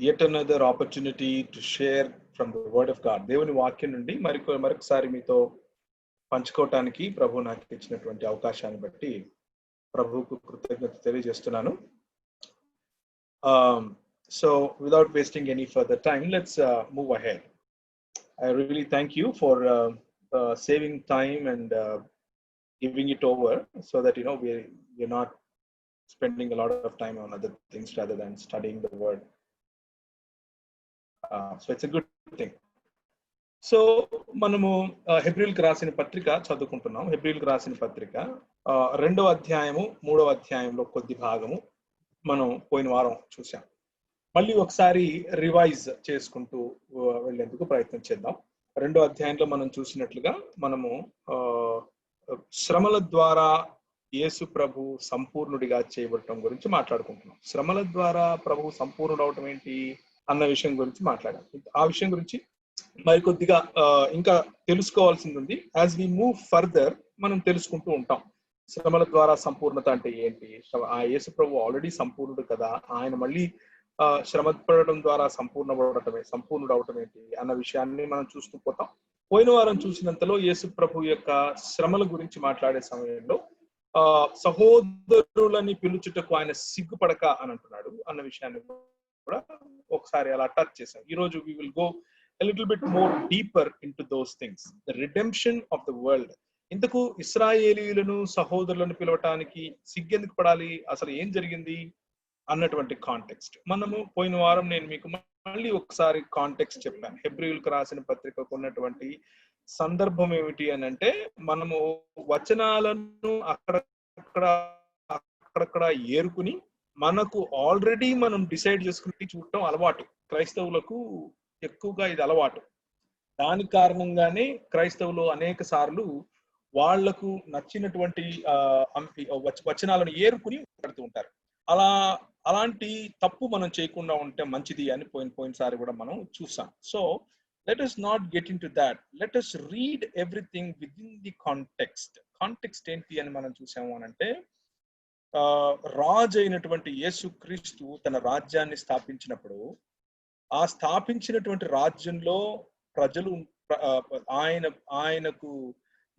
yet another opportunity to share from the word of God. దేవుని వాక్యం నుండి మరొకసారి మీతో పంచుకోవటానికి ప్రభు నాకు ఇచ్చినటువంటి అవకాశాన్ని బట్టి ప్రభువుకు కృతజ్ఞత తెలియజేస్తున్నాను. So without wasting any further time, let's move ahead. I really thank you for saving time and giving it over so that we're not spending a lot of time on other things rather than studying the word. So it's a good thing. So మనము హెబ్రీయులకు రాసిన పత్రిక చదువుకుంటున్నాం. హెబ్రీయులకు రాసిన పత్రిక 2వ అధ్యాయము 3వ అధ్యాయంలో కొద్ది భాగము మనం పోయిన వారం చూసాం. మళ్ళీ ఒకసారి రివైజ్ చేసుకుంటూ వెళ్ళేందుకు ప్రయత్నం చేద్దాం. 2వ అధ్యాయంలో మనం చూసినట్లుగా మనము శ్రమల ద్వారా యేసు ప్రభు సంపూర్ణుడిగా చేయబడటం గురించి మాట్లాడుకుంటున్నాం. శ్రమల ద్వారా ప్రభు సంపూర్ణుడు అవటం ఏంటి అన్న విషయం గురించి మాట్లాడాం. ఆ విషయం గురించి మరికొద్దిగా ఇంకా తెలుసుకోవాల్సింది ఉంది. యాజ్ వి మూవ్ ఫర్దర్ మనం తెలుసుకుంటూ ఉంటాం శ్రమల ద్వారా సంపూర్ణత అంటే ఏంటి. ఆ యేసు ప్రభు ఆల్రెడీ సంపూర్ణుడు కదా, ఆయన మళ్ళీ శ్రమ పడడం ద్వారా సంపూర్ణుడు అవటం ఏంటి అన్న విషయాన్ని మనం చూస్తూ పోతాం. పోయిన వారం చూసినంతలో యేసు ప్రభు యొక్క శ్రమల గురించి మాట్లాడే సమయంలో సహోదరులని పిలుచుటకు ఆయన సిగ్గుపడక అని అంటున్నాడు అన్న విషయాన్ని కూడా ఒకసారి అలా టచ్ చేశాం. ఈ రోజు we will go a little bit more deeper into those things, the redemption of the world. ఇంతకు ఇశ్రాయేలీయులను సహోదరులను పిలవటానికి సిగ్గెందుకు పడాలి, అసలు ఏం జరిగింది అన్నటువంటి కాంటెక్స్ట్ మనము పోయిన వారం నేను మీకు మళ్ళీ ఒకసారి కాంటెక్స్ట్ చెప్పాను. హెబ్రీయులకు రాసిన పత్రికకు ఉన్నటువంటి సందర్భం ఏమిటి అని అంటే, మనము వచనాలను అక్కడక్కడ ఏరుకుని మనకు ఆల్రెడీ మనం డిసైడ్ చేసుకుని చూడటం అలవాటు. క్రైస్తవులకు ఎక్కువగా ఇది అలవాటు. దాని కారణంగానే క్రైస్తవులు అనేక సార్లు వాళ్లకు నచ్చినటువంటి వచనాలను ఏరుకుని పెడుతూ ఉంటారు. అలాంటి తప్పు మనం చేయకుండా ఉంటే మంచిది అని పోయినసారి కూడా మనం చూసాం. So let us not get into that. Let us read everything within the context. Context ఏంటి అని మనం చూసాము అని అంటే, రాజు అయినటువంటి యేసు క్రీస్తు తన రాజ్యాన్ని స్థాపించినప్పుడు ఆ స్థాపించినటువంటి రాజ్యంలో ప్రజలు ఆయనకు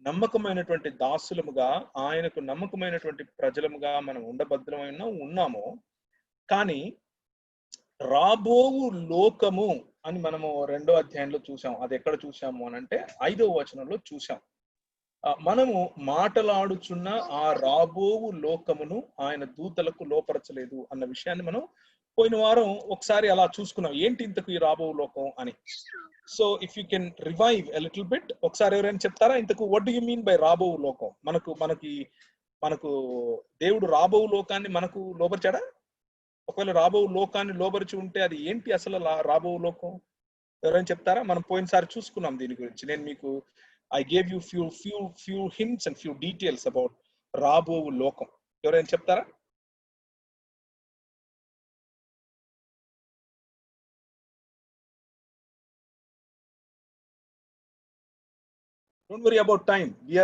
నమ్మకమైనటువంటి దాసులముగా, ఆయనకు నమ్మకమైనటువంటి ప్రజలముగా మనం ఉన్నాము. కానీ రాబోవు లోకము అని మనము 2వ అధ్యాయంలో చూసాం. అది ఎక్కడ చూసాము అని అంటే 5వ వచనంలో చూసాం. మనము మాటలాడుచున్న ఆ రాబోవు లోకమును ఆయన దూతలకు లోపరచలేదు అన్న విషయాన్ని మనం పోయిన వారం ఒకసారి అలా చూసుకున్నాం. ఏంటి ఇంతకు ఈ రాబోవు లోకం అని. So if you can revive a little bit, ఒకసారి ఎవరైనా చెప్తారా ఇంతకు what do you mean by రాబోవు లోకం? మనకు దేవుడు రాబోవు లోకాన్ని మనకు లోపరిచాడా? ఒకవేళ రాబోవు లోకాన్ని లోపరిచి ఉంటే అది ఏంటి అసలు రాబోవు లోకం? ఎవరైనా చెప్తారా? మనం పోయినసారి చూసుకున్నాం దీని గురించి. నేను మీకు I gave you few hints and few details about రాబోవు లోకం. ఎవరైనా చెప్తారా? Don't worry about time. We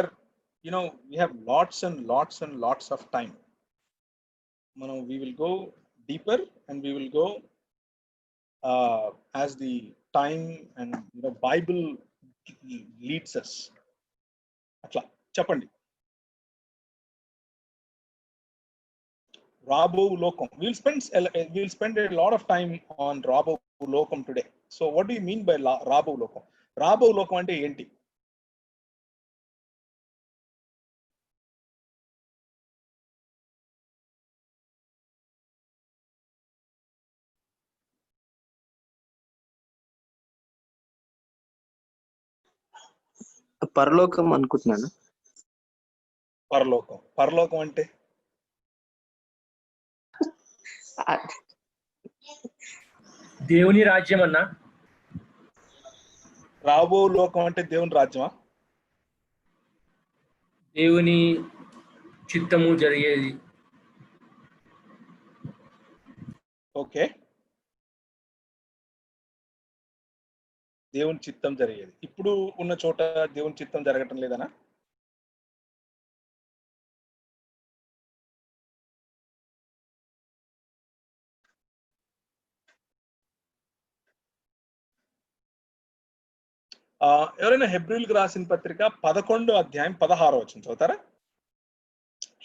have lots and lots of time. We will go deeper and we will go as the time and Bible leads us. Atla cheppandi. Rabo Lokam. We'll spend a lot of time on Rabo Lokam today. So what do you mean by Rabo Lokam? Rabo Lokam ante enti? పరలోకం అనుకుంటున్నాను. పరలోకం అంటే దేవుని రాజ్యం అన్నా. రాబో లోకం అంటే దేవుని రాజ్యమా? దేవుని చిత్తము జరిగేది. ఓకే, దేవుని చిత్తం జరిగేది. ఇప్పుడు ఉన్న చోట దేవుని చిత్తం జరగటం లేదనా? ఎవరైనా హెబ్రీయులకు రాసిన పత్రిక 11వ అధ్యాయం 16వ వచనం చదువుతారా?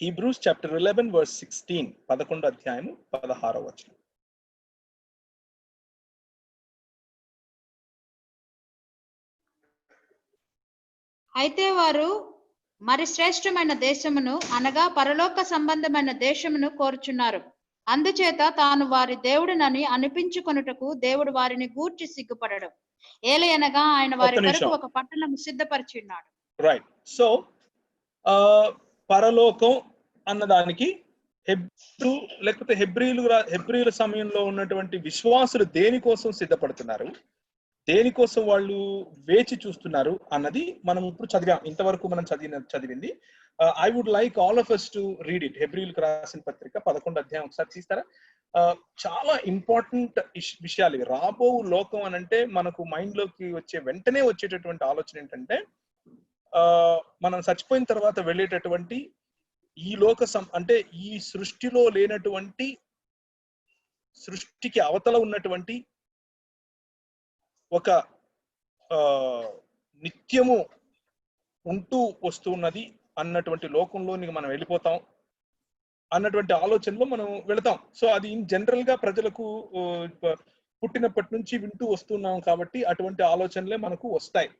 హీబ్రూస్ చాప్టర్ 11 వర్స్ 16, 11వ అధ్యాయము 16వ వచనం. అయితే వారు మరి శ్రేష్టమైన దేశమును అనగా పరలోక సంబంధమైన దేశమును కోరుచున్నారు. అందుచేత తాను వారి దేవుడినని అనిపించుకొనుటకు దేవుడు వారిని గూర్చి సిగ్గుపడడు. ఏలయనగా ఆయన వారి కొరకు ఒక పట్టణం సిద్ధపరిచి ఉన్నాడు. రైట్. సో పరలోకం అన్నదానికి హెబ్రూ లేకపోతే హెబ్రీల సమయంలో ఉన్నటువంటి విశ్వాసులు దేనికోసం సిద్ధపడుతున్నారు, దేనికోసం వాళ్ళు వేచి చూస్తున్నారు అన్నది మనం ఇప్పుడు చదివాం. ఇంతవరకు మనం చదివింది. I would like all of us to read it. హెబ్రీయులకు రాసిన పత్రిక 11వ అధ్యాయం ఒకసారి తీస్తారా? చాలా ఇంపార్టెంట్ విషయాలు ఇవి. రాబో లోకం అని అంటే మనకు మైండ్ లోకి వెంటనే వచ్చేటటువంటి ఆలోచన ఏంటంటే, మనం చచ్చిపోయిన తర్వాత వెళ్ళేటటువంటి ఈ అంటే ఈ సృష్టిలో లేనటువంటి, సృష్టికి అవతల ఉన్నటువంటి ఒక నిత్యము ఉంటూ వస్తున్నది అన్నటువంటి లోకంలోనికి మనం వెళ్ళిపోతాం అన్నటువంటి ఆలోచనలో మనం వెళతాం. సో అది జనరల్ గా ప్రజలకు పుట్టినప్పటి నుంచి వింటూ వస్తున్నాం కాబట్టి అటువంటి ఆలోచనలే మనకు వస్తాయి.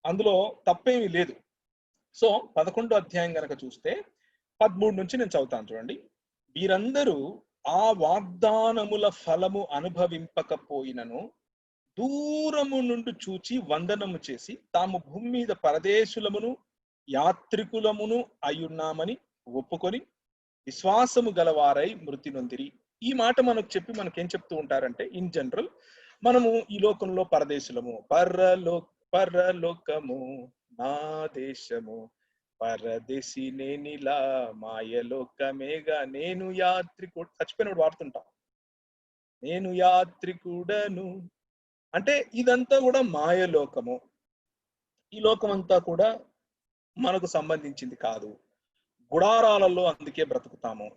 అందులో తప్పేమీ లేదు. సో 11వ అధ్యాయం కనుక చూస్తే 13 నుంచి నేను చదువుతాను చూడండి. వీరందరూ ఆ వాగ్దానముల ఫలము అనుభవింపకపోయినను దూరము నుండి చూచి వందనము చేసి తాము భూమి మీద పరదేశులమును యాత్రికులమును అయ్యున్నామని ఒప్పుకొని విశ్వాసము గలవారై మృతి నొందిరి. ఈ మాట మనకు చెప్పి మనకేం చెప్తూ ఉంటారంటే, ఇన్ జనరల్ మనము ఈ లోకంలో పరదేశులము, పరలోకము నా దేశము, పరదేశి నేనిలా మాయలోకమేగా, నేను యాత్రికుడు, చచ్చిపోయినప్పుడు వాడుతుంటాం, నేను యాత్రికుడను అంటే ఇదంతా కూడా మాయలోకము. ఈ లోకం అంతా కూడా మనకు సంబంధించింది కాదు. గుడారాలలో అందుకే బ్రతుకుతాము.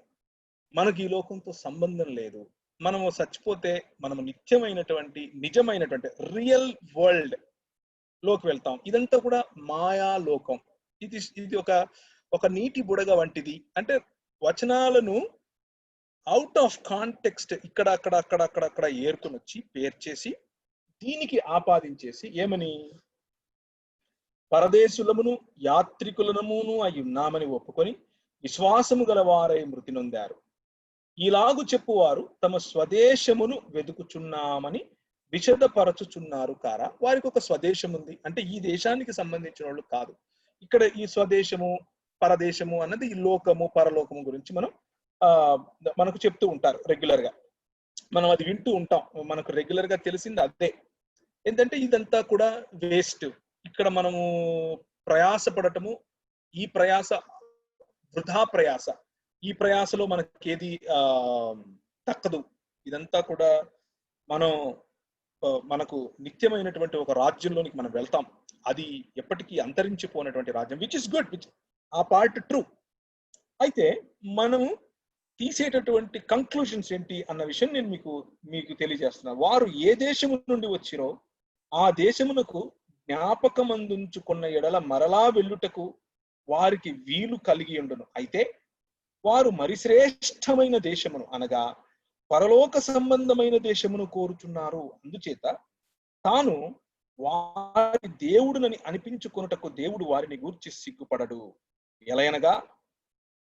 మనకి ఈ లోకంతో సంబంధం లేదు. మనము చచ్చిపోతే మనము నిత్యమైనటువంటి నిజమైనటువంటి రియల్ వరల్డ్ లోకి వెళ్తాం. ఇదంతా కూడా మాయాలోకం. ఇది ఒక నీటి బుడగ వంటిది. అంటే వచనాలను అవుట్ ఆఫ్ కాంటెక్స్ట్ ఇక్కడ అక్కడ ఏరుకొని వచ్చి పేర్చేసి దీనికి ఆపాదించేసి ఏమని, పరదేశులమును యాత్రికులమును అయి ఉన్నామని ఒప్పుకొని విశ్వాసము గలవారై మృతి నొందారు. ఇలాగు చెప్పువారు తమ స్వదేశమును వెతుకుచున్నామని విషదపరచుచున్నారు కారా. వారికి ఒక స్వదేశం ఉంది, అంటే ఈ దేశానికి సంబంధించిన వాళ్ళు కాదు. ఇక్కడ ఈ స్వదేశము పరదేశము అన్నది ఈ లోకము పరలోకము గురించి మనకు చెప్తూ ఉంటారు రెగ్యులర్ గా. మనం అది వింటూ ఉంటాం, మనకు రెగ్యులర్ గా తెలిసింది అదే. ఏంటంటే ఇదంతా కూడా వేస్ట్. ఇక్కడ మనము ప్రయాసపడటము, ఈ ప్రయాస వృధా ప్రయాస, ఈ ప్రయాసలో మనకేది దక్కదు. ఇదంతా కూడా మనకు నిత్యమైనటువంటి ఒక రాజ్యంలోనికి మనం వెళ్తాం. అది ఎప్పటికీ అంతరించిపోయినటువంటి రాజ్యం, విచ్ ఇస్ గుడ్, ఆ పార్ట్ ట్రూ. అయితే మనము తీసేటటువంటి కంక్లూషన్స్ ఏంటి అన్న విషయం నేను మీకు తెలియజేస్తున్నాను. వారు ఏ దేశము నుండి వచ్చిరో ఆ దేశమునకు జ్ఞాపకమందుంచుకున్న ఎడల మరలా వెళ్ళుటకు వారికి వీలు కలిగి ఉండును. అయితే వారు మరి శ్రేష్టమైన దేశమును అనగా పరలోక సంబంధమైన దేశమును కోరుచున్నారు. అందుచేత తాను వారి దేవుడునని అనిపించుకొనుటకు దేవుడు వారిని గూర్చి సిగ్గుపడడు. ఎలయనగా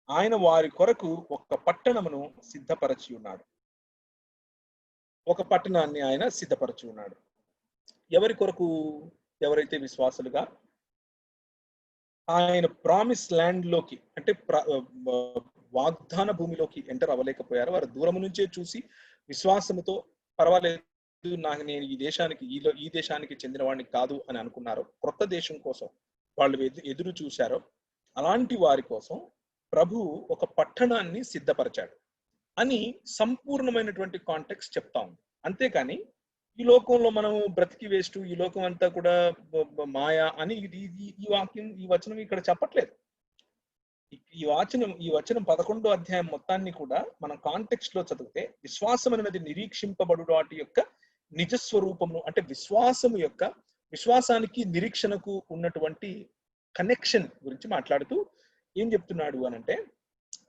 ఆయన వారి కొరకు ఒక పట్టణమును సిద్ధపరచి ఉన్నాడు. ఒక పట్టణాన్ని ఆయన సిద్ధపరచి ఉన్నాడు. ఎవరి కొరకు? ఎవరైతే విశ్వాసులుగా ఆయన ప్రామిస్ ల్యాండ్ లోకి, అంటే వాగ్దాన భూమిలోకి ఎంటర్ అవ్వలేకపోయారు. వారు దూరం నుంచే చూసి విశ్వాసముతో పర్వాలేదు, నేను ఈ దేశానికి చెందిన వాడిని కాదు అని అనుకున్నారు. క్రొత్త దేశం కోసం వాళ్ళు ఎదురు చూశారో అలాంటి వారి కోసం ప్రభు ఒక పట్టణాన్ని సిద్ధపరిచాడు అని సంపూర్ణమైనటువంటి కాంటెక్స్ట్ చెప్తా ఉంది. అంతేకాని ఈ లోకంలో మనం బ్రతికి వేస్ట్, ఈ లోకం అంతా కూడా మాయా అని ఈ వచనం ఇక్కడ చెప్పట్లేదు. ఈ వచనం 11వ అధ్యాయం మొత్తాన్ని కూడా మనం కాంటెక్స్ట్ లో చదివితే విశ్వాసం అనేది నిరీక్షింపబడు వాటి యొక్క నిజస్వరూపము, అంటే విశ్వాసము యొక్క విశ్వాసానికి నిరీక్షణకు ఉన్నటువంటి కనెక్షన్ గురించి మాట్లాడుతూ ఏం చెప్తున్నాడు అనంటే,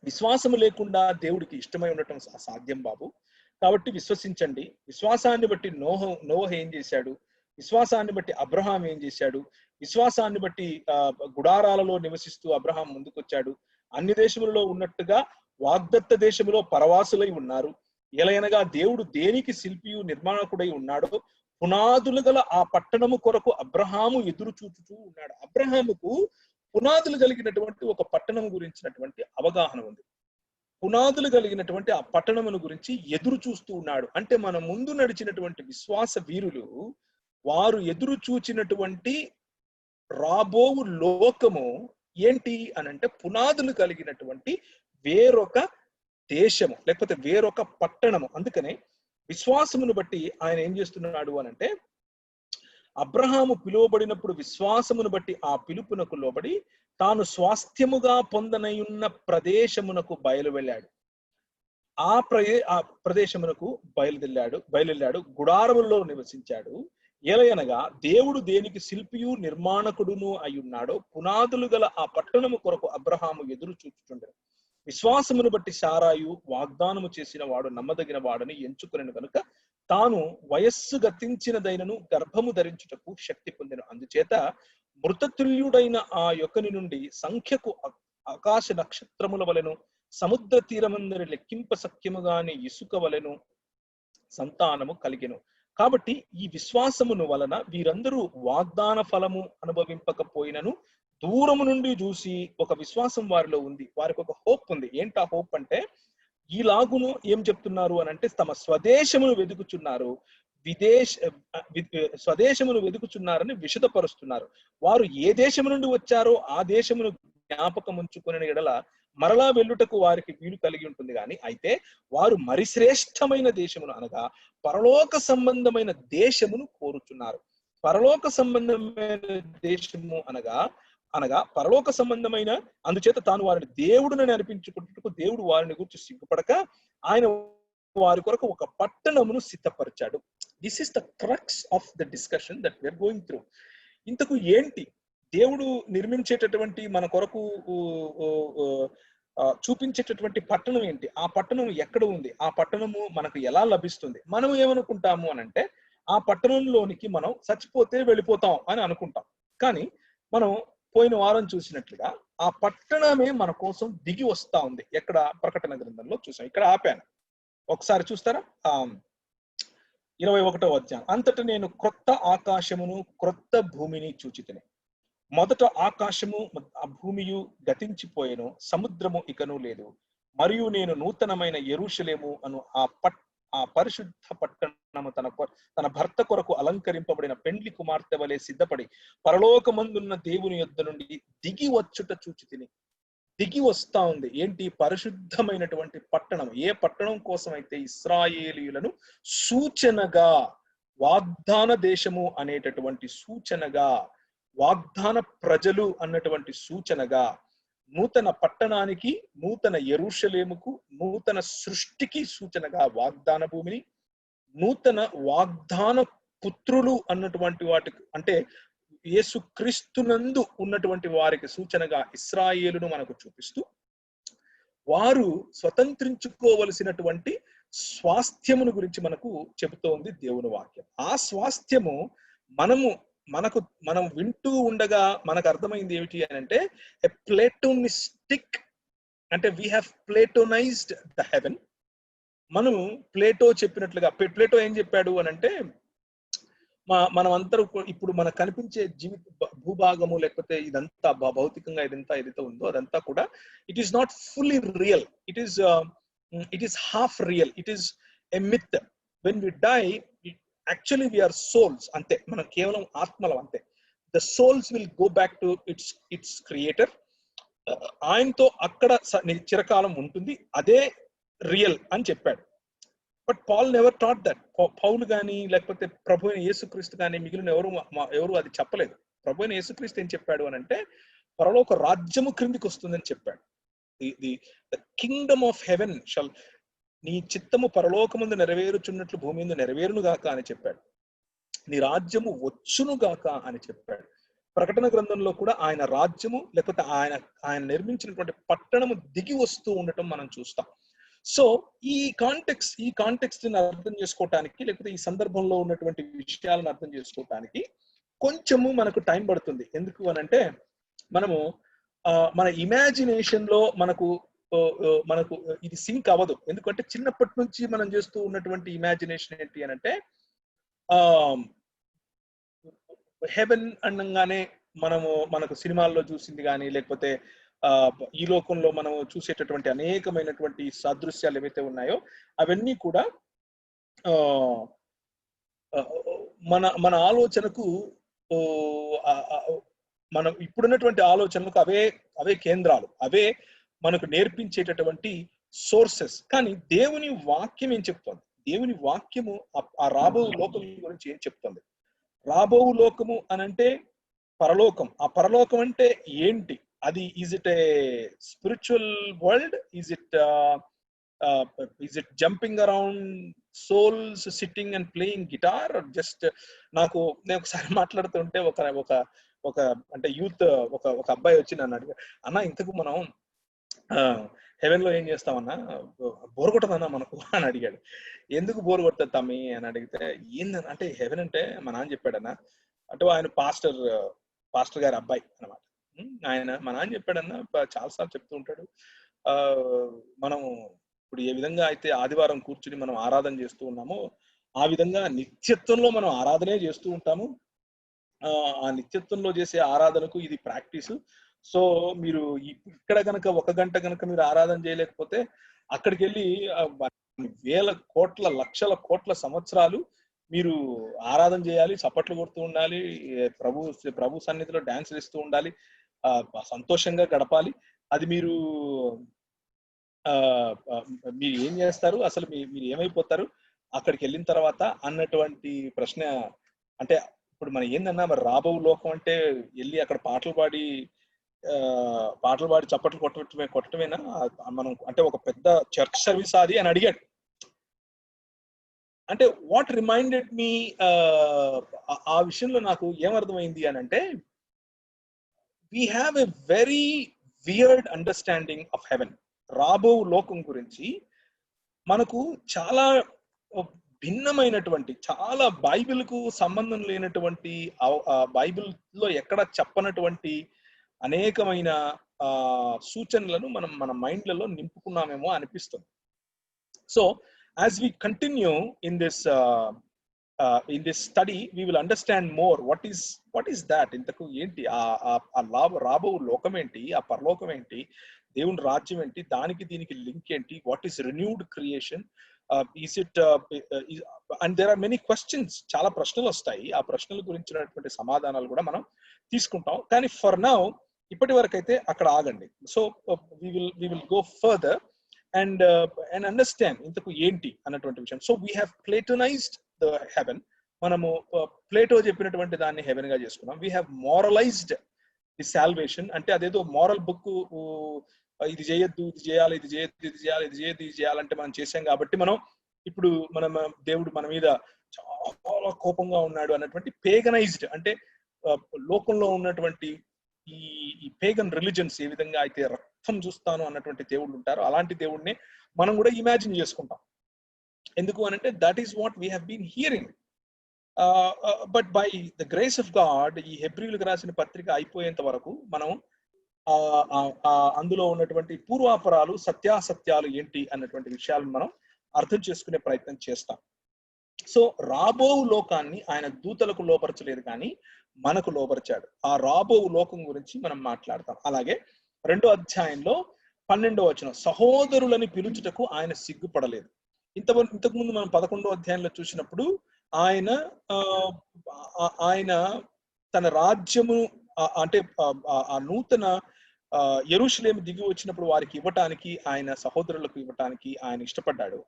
విశ్వాసము లేకుండా దేవుడికి ఇష్టమై ఉండటం అసాధ్యం బాబు, కాబట్టి విశ్వసించండి. విశ్వాసాన్ని బట్టి నోహ ఏం చేశాడు, విశ్వాసాన్ని బట్టి అబ్రహాం ఏం చేశాడు, విశ్వాసాన్ని బట్టి గుడారాలలో నివసిస్తూ అబ్రహాం ముందుకొచ్చాడు. అన్ని దేశములలో ఉన్నట్టుగా వాగ్దత్త దేశములో పరవాసులై ఉన్నారు. ఎలయనగా దేవుడు దేనికి శిల్పియు నిర్మాణకుడై ఉన్నాడో పునాదులు గల ఆ పట్టణము కొరకు అబ్రహాము ఎదురు చూచుతూ ఉన్నాడు. అబ్రహాముకు పునాదులు కలిగినటువంటి ఒక పట్టణం గురించినటువంటి అవగాహన ఉంది. పునాదులు కలిగినటువంటి ఆ పట్టణమును గురించి ఎదురు చూస్తూ ఉన్నాడు. అంటే మన ముందు నడిచినటువంటి విశ్వాస వీరులు వారు ఎదురు చూచినటువంటి రాబోవు లోకము ఏంటి అనంటే పునాదులు కలిగినటువంటి వేరొక దేశము లేకపోతే వేరొక పట్టణము. అందుకనే విశ్వాసమును బట్టి ఆయన ఏం చేస్తున్నాడు అనంటే, అబ్రహాము పిలువబడినప్పుడు విశ్వాసమును బట్టి ఆ పిలుపునకు లోబడి తాను స్వాస్థ్యముగా పొందనయున్న ప్రదేశమునకు బయలువెళ్ళాడు. ఆ ప్రదేశమునకు బయలుదేరాడు గుడారములలో నివసించాడు. ఎలయనగా దేవుడు దేనికి శిల్పియు నిర్మాణకుడును అయ్యున్నాడో పునాదులు గల ఆ పట్టణము కొరకు అబ్రహాము ఎదురు చూచుచుండెను. విశ్వాసమును బట్టి శారాయు వాగ్దానము చేసిన వాడు నమ్మదగిన వాడని ఎంచుకునేను కనుక తాను వయస్సు గతించినదైనను గర్భము ధరించుటకు శక్తి పొందెను. అందుచేత మృతతుల్యుడైన ఆ యొక్కని నుండి సంఖ్యకు ఆకాశ నక్షత్రముల వలెను సముద్ర తీరమందరి లెక్కింప సఖ్యముగాని ఇసుక వలెను సంతానము కలిగెను. కాబట్టి ఈ విశ్వాసమును వలన వీరందరూ వాగ్దాన ఫలము అనుభవింపకపోయినను దూరము నుండి చూసి ఒక విశ్వాసం వారిలో ఉంది. వారికి ఒక హోప్ ఉంది. ఏంటా హోప్ అంటే, ఈలాగును ఏం చెప్తున్నారు అనంటే, తమ స్వదేశమును వెతుకుచున్నారు, స్వదేశమును వెతుకుచున్నారని విశదపరుస్తున్నారు. వారు ఏ దేశము నుండి వచ్చారో ఆ దేశమును జ్ఞాపకం ఉంచుకునే ఎడల మరలా వెళ్ళుటకు వారికి వీలు కలిగి ఉంటుంది. కానీ అయితే వారు మరి శ్రేష్టమైన దేశమును అనగా పరలోక సంబంధమైన దేశమును కోరుచున్నారు. పరలోక సంబంధమైన దేశము అనగా పరలోక సంబంధమైన, అందుచేత తాను వారిని దేవుడునని అనిపించుకుంటూ దేవుడు వారిని గురించి సిగ్గుపడక ఆయన వారి కొరకు ఒక పట్టణమును సిద్ధపరిచాడు. This is the crux of the discussion that we're going through. ఇంతకు ఏంటి దేవుడు నిర్మించేటటువంటి మన కొరకు చూపించేటటువంటి పట్టణం ఏంటి, ఆ పట్టణం ఎక్కడ ఉంది, ఆ పట్టణము మనకు ఎలా లభిస్తుంది? మనం ఏమనుకుంటాము అనంటే, ఆ పట్టణంలోనికి మనం చచ్చిపోతే వెళ్ళిపోతాం అని అనుకుంటాం. కానీ మనం పోయిన వారం చూసినట్లుగా ఆ పట్టణమే మన కోసం దిగి వస్తా ఉంది. ఎక్కడ? ప్రకటన గ్రంథంలో చూసాం. ఇక్కడ ఆపాను, ఒకసారి చూస్తారా? 21వ అధ్యాయం. అంతటా నేను క్రొత్త ఆకాశమును క్రొత్త భూమిని చూచితిని. మొదట ఆకాశము ఆ భూమియు గతించిపోయెను, సముద్రము ఇకను లేదు. మరియు నేను నూతనమైన యెరూషలేము అను ఆ పరిశుద్ధ పట్టణము తన భర్త కొరకు అలంకరింపబడిన పెండ్లి కుమార్తె వలె సిద్ధపడి పరలోకమందున్న దేవుని యొద్ద నుండి దిగి వచ్చుట చూచితిని. దిగి వస్తా ఉంది. ఏంటి? పరిశుద్ధమైనటువంటి పట్టణం. ఏ పట్టణం కోసం అయితే ఇశ్రాయేలీయులను సూచనగా, వాగ్దాన దేశము అనేటటువంటి సూచనగా, వాగ్దాన ప్రజలు అన్నటువంటి సూచనగా, నూతన పట్టణానికి, నూతన యెరూషలేముకు, నూతన సృష్టికి సూచనగా వాగ్దాన భూమిని, నూతన వాగ్దాన పుత్రులు అన్నటువంటి వాటికి, అంటే యేసుక్రీస్తునందు ఉన్నటువంటి వారికి సూచనగా ఇశ్రాయేలును మనకు చూపిస్తూ, వారు స్వతంత్రించుకోవలసినటువంటి స్వాస్థ్యమును గురించి మనకు చెబుతోంది దేవుని వాక్యం. ఆ స్వాస్థ్యము మనం వింటూ ఉండగా మనకు అర్థమైంది ఏమిటి అని అంటే, ఎ ప్లేటోనిస్టిక్, అంటే వీ హ్యావ్ ప్లేటోనైజ్డ్ ద హెవెన్. మనము ప్లేటో చెప్పినట్లుగా, ప్లేటో ఏం చెప్పాడు అని అంటే, మనం అందరూ ఇప్పుడు మనకు కనిపించే భూభాగము లేకపోతే ఇదంతా భౌతికంగా ఏదైతే ఉందో అదంతా కూడా it is not fully real, it is half real, it is a myth. When we die, actually we're souls, అంతే. మనం కేవలం ఆత్మలం, అంతే. The souls will go back to its creator. ఆయనతో అక్కడ చిరకాలం ఉంటుంది, అదే రియల్ అని చెప్పాడు. But Paul never taught that. పౌలు కానీ లేకపోతే ప్రభు అయిన యేసుక్రీస్తు కానీ మిగిలిన ఎవరు అది చెప్పలేదు. ప్రభు అయిన యేసుక్రీస్తు ఏం చెప్పాడు అని అంటే, పరలోక రాజ్యము క్రిందికి వస్తుందని చెప్పాడు. The Kingdom of haven shall, నీ చిత్తము పరలోకముందు నెరవేరుచున్నట్లు భూమి మీద నెరవేరును గాక అని చెప్పాడు. నీ రాజ్యము వచ్చును గాక అని చెప్పాడు. ప్రకటన గ్రంథంలో కూడా ఆయన రాజ్యము లేకపోతే ఆయన నిర్మించినటువంటి పట్టణము దిగి వస్తూ ఉండటం మనం చూస్తాం. సో ఈ కాంటెక్స్ట్ ని అర్థం చేసుకోవటానికి లేకపోతే ఈ సందర్భంలో ఉన్నటువంటి విషయాలను అర్థం చేసుకోవటానికి కొంచెము మనకు టైం పడుతుంది. ఎందుకు అనంటే మనము మన ఇమాజినేషన్ లో మనకు ఇది సింక్ అవ్వదు. ఎందుకంటే చిన్నప్పటి నుంచి మనం చేస్తూ ఉన్నటువంటి ఇమాజినేషన్ ఏంటి అనంటే హెవెన్ అనగానే మనకు సినిమాల్లో చూసింది కానీ లేకపోతే ఈ లోకంలో మనం చూసేటటువంటి అనేకమైనటువంటి సాదృశ్యాలు ఏవైతే ఉన్నాయో అవన్నీ కూడా మన ఆలోచనకు మనం ఇప్పుడున్నటువంటి ఆలోచనలకు అవే కేంద్రాలు, అవే మనకు నేర్పించేటటువంటి సోర్సెస్. కానీ దేవుని వాక్యం ఏం చెప్తుంది? దేవుని వాక్యము ఆ రాబో లోకం గురించి ఏం చెప్తుంది? రాబో లోకము అనంటే పరలోకం. ఆ పరలోకం అంటే ఏంటి? అది is it a spiritual world? Is it jumping around souls sitting and playing guitar? Just నేను ఒకసారి మాట్లాడుతుంటే ఒక అంటే యూత్ ఒక అబ్బాయి వచ్చి నన్ను అడిగా, అన్న ఇంతకు మనం హెవెన్ లో ఏం చేస్తామన్నా, బోర్ కొట్టదన్నా మనకు అని అడిగాడు. ఎందుకు బోర్ కొడుతుంది తమ్మి అని అడిగితే, ఏందని అంటే హెవెన్ అంటే మా నాన్న చెప్పాడన్నా, అంటే ఆయన పాస్టర్ గారి అబ్బాయి అనమాట. మా నాన్న చెప్పాడన్నా, చాలాసార్లు చెప్తూ ఉంటాడు, మనం ఇప్పుడు ఏ విధంగా అయితే ఆదివారం కూర్చుని మనం ఆరాధన చేస్తూ ఉన్నామో ఆ విధంగా నిత్యత్వంలో మనం ఆరాధనే చేస్తూ ఉంటాము. ఆ నిత్యత్వంలో చేసే ఆరాధనకు ఇది ప్రాక్టీస్. సో మీరు ఇక్కడ గనక 1 గంట గనక మీరు ఆరాధన చేయలేకపోతే అక్కడికి వెళ్ళి వేల కోట్ల లక్షల కోట్ల సంవత్సరాలు మీరు ఆరాధన చేయాలి, చప్పట్లు కొడుతూ ఉండాలి, ప్రభు సన్నిధిలో డాన్స్ వేస్తూ ఉండాలి, సంతోషంగా గడపాలి. అది మీరు ఏం చేస్తారు, అసలు మీరు ఏమైపోతారు అక్కడికి వెళ్ళిన తర్వాత అన్నటువంటి ప్రశ్న. అంటే ఇప్పుడు మనం ఏందన్నా, మరి రాబో లోకం అంటే వెళ్ళి అక్కడ పాటలు పాడి చప్పట్లు కొట్టటమేనా మనం? అంటే ఒక పెద్ద చర్చ్ సర్వీస్ అది అని అడిగాడు. అంటే వాట్ రిమైండెడ్ మీ ఆ విషయంలో నాకు ఏమర్థమైంది అని అంటే, we have a very weird understanding of haven. రాబో లోకం గురించి మనకు చాలా భిన్నమైనటువంటి, చాలా బైబిల్కు సంబంధం లేనటువంటి, బైబిల్లో ఎక్కడ చెప్పనటువంటి అనేకమైన సూచనలను మనం మన మైండ్లలో నింపుకున్నామేమో అనిపిస్తుంది. So as we continue in this study, we will understand more what is that. ఇంతకు ఏంటి రాబో లోకం ఏంటి, ఆ పరలోకం ఏంటి, దేవుని రాజ్యం ఏంటి, దానికి దీనికి లింక్ ఏంటి, what is renewed creation, is it and there are many questions. చాలా ప్రశ్నలు వస్తాయి. ఆ ప్రశ్నల గురించినటువంటి సమాధానాలు కూడా మనం తీసుకుంటాం. కానీ ఫర్ నౌ ఇప్పటి వరకు అయితే అక్కడ ఆగండి. So we will go further and understand ఇంతకు ఏంటి అన్నటువంటి విషయం. So we have platonized the heaven. మనము ప్లేటో చెప్పినటువంటి దాన్ని హెవెన్ గా చేసుకున్నాం. we have moralized the salvation. అంటే అదేదో మోరల్ బుక్, ఇది చేయొద్దు, ఇది చేయాలి, ఇది చేయొద్దు, ఇది చేయాలి, ఇది చేయొద్దు, ఇది చేయాలంటే మనం చేసాం కాబట్టి ఇప్పుడు దేవుడు మన మీద చాలా కోపంగా ఉన్నాడు అన్నటువంటి పేగనైజ్డ్, అంటే లోకంలో ఉన్నటువంటి ఈ పేగన్ రిలీజన్స్ ఏ విధంగా అయితే రక్తం చూస్తాను అన్నటువంటి దేవుళ్ళు ఉంటారో అలాంటి దేవుడిని మనం కూడా ఇమాజిన్ చేసుకుంటాం. ఎందుకు అనంటే that is what we have been hearing. But by the grace of God ఈ హెబ్రీయులకు రాసిన పత్రిక అయిపోయేంత వరకు మనం అందులో ఉన్నటువంటి పూర్వాపరాలు, సత్యాసత్యాలు ఏంటి అన్నటువంటి విషయాలను మనం అర్థం చేసుకునే ప్రయత్నం చేస్తాం. సో రాబో లోకాన్ని ఆయన దూతలకు లోపరచలేదు కానీ మనకు లోపరిచాడు. ఆ రాబో లోకం గురించి మనం మాట్లాడతాం. అలాగే 2వ అధ్యాయంలో 12వ వచనం, సహోదరులని పిలుచుటకు ఆయన సిగ్గుపడలేదు. ఇంతకుముందు మనం 11వ అధ్యాయంలో చూసినప్పుడు ఆయన తన రాజ్యము అంటే ఆ నూతన యెరూషలేము దిగి వచ్చినప్పుడు వారికి ఇవ్వటానికి, ఆయన సహోదరులకు ఇవ్వటానికి ఆయన ఇష్టపడ్డాడు.